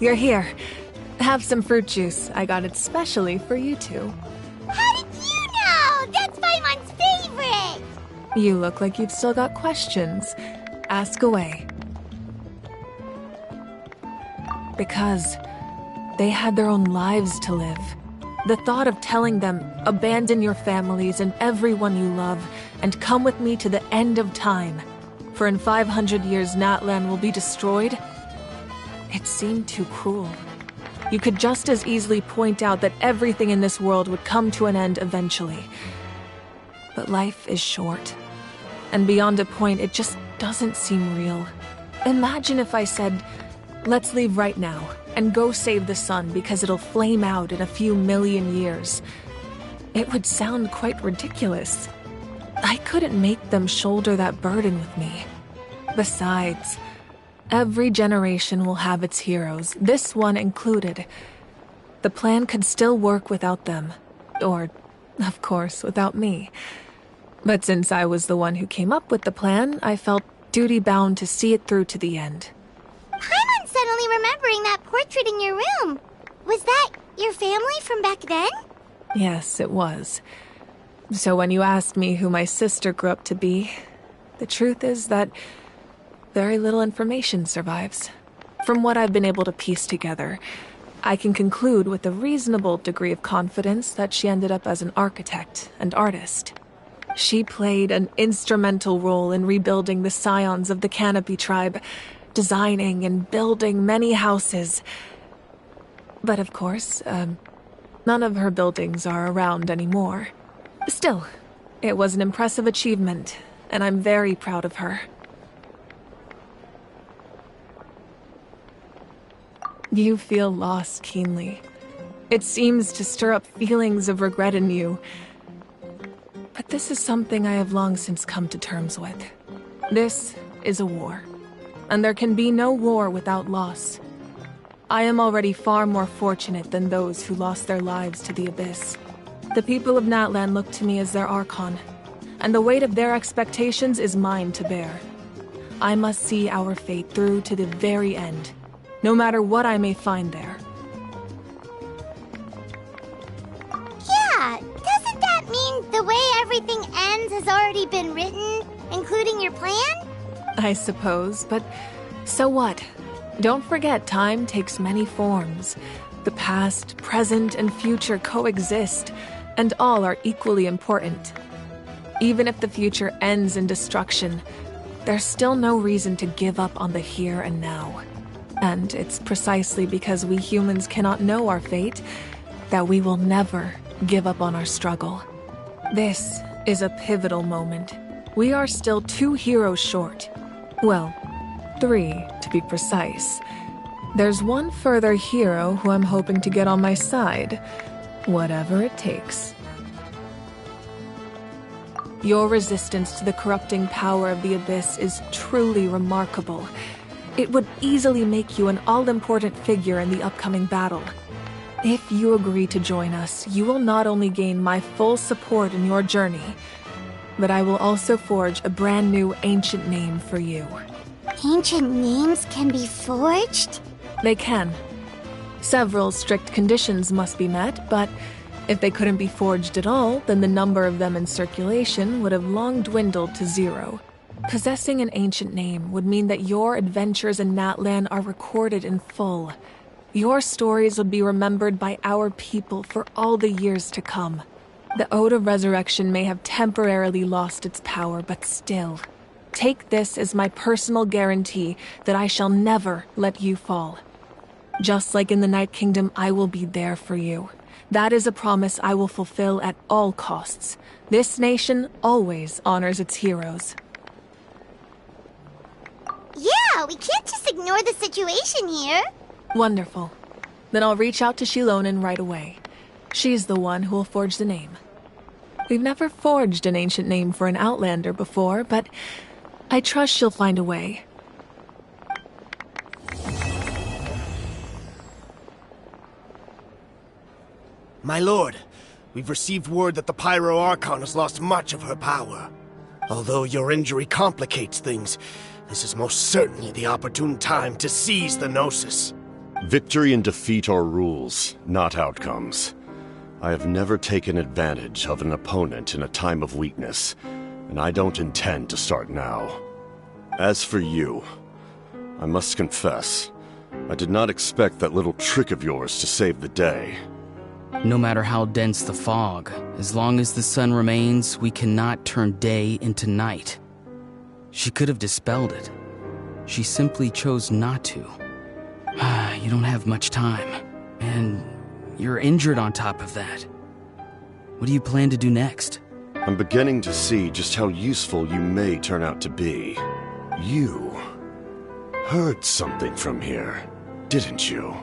You're here. Have some fruit juice. I got it specially for you two. How did you know? That's Paimon's favorite! You look like you've still got questions. Ask away. Because they had their own lives to live. The thought of telling them, abandon your families and everyone you love, and come with me to the end of time, for in 500 years Natlan will be destroyed, it seemed too cruel. You could just as easily point out that everything in this world would come to an end eventually. But life is short, and beyond a point it just doesn't seem real. Imagine if I said, let's leave right now, and go save the sun because it'll flame out in a few million years. It would sound quite ridiculous. I couldn't make them shoulder that burden with me. Besides, every generation will have its heroes, this one included. The plan could still work without them. Or, of course, without me. But since I was the one who came up with the plan, I felt duty-bound to see it through to the end. I'm suddenly remembering that portrait in your room. Was that your family from back then? Yes, it was. So when you asked me who my sister grew up to be, the truth is that very little information survives. From what I've been able to piece together, I can conclude with a reasonable degree of confidence that she ended up as an architect and artist. She played an instrumental role in rebuilding the scions of the Canopy tribe, designing and building many houses. But of course, none of her buildings are around anymore. Still, it was an impressive achievement, and I'm very proud of her. You feel loss keenly. It seems to stir up feelings of regret in you. But this is something I have long since come to terms with. This is a war, and there can be no war without loss. I am already far more fortunate than those who lost their lives to the Abyss. The people of Natlan look to me as their Archon, and the weight of their expectations is mine to bear. I must see our fate through to the very end, no matter what I may find there. Yeah, doesn't that mean the way everything ends has already been written, including your plan? I suppose, but so what? Don't forget, time takes many forms. The past, present, and future coexist, and all are equally important. Even if the future ends in destruction, there's still no reason to give up on the here and now. And it's precisely because we humans cannot know our fate that we will never give up on our struggle. This is a pivotal moment. We are still 2 heroes short. Well, 3 to be precise. There's one further hero who I'm hoping to get on my side, whatever it takes. Your resistance to the corrupting power of the Abyss is truly remarkable. It would easily make you an all-important figure in the upcoming battle. If you agree to join us, you will not only gain my full support in your journey, but I will also forge a brand new ancient name for you. Ancient names can be forged? They can. Several strict conditions must be met, but if they couldn't be forged at all, then the number of them in circulation would have long dwindled to 0. Possessing an ancient name would mean that your adventures in Natlan are recorded in full. Your stories would be remembered by our people for all the years to come. The Ode of Resurrection may have temporarily lost its power, but still, take this as my personal guarantee that I shall never let you fall. Just like in the Night Kingdom, I will be there for you. That is a promise I will fulfill at all costs. This nation always honors its heroes. Yeah, we can't just ignore the situation here. Wonderful. Then I'll reach out to Shilonen right away. She's the one who will forge the name. We've never forged an ancient name for an Outlander before, but I trust she'll find a way. My lord, we've received word that the Pyro Archon has lost much of her power. Although your injury complicates things, this is most certainly the opportune time to seize the Gnosis. Victory and defeat are rules, not outcomes. I have never taken advantage of an opponent in a time of weakness, and I don't intend to start now. As for you, I must confess, I did not expect that little trick of yours to save the day. No matter how dense the fog, as long as the sun remains, we cannot turn day into night. She could have dispelled it. She simply chose not to. You don't have much time, and you're injured on top of that. What do you plan to do next? I'm beginning to see just how useful you may turn out to be. You heard something from here, didn't you?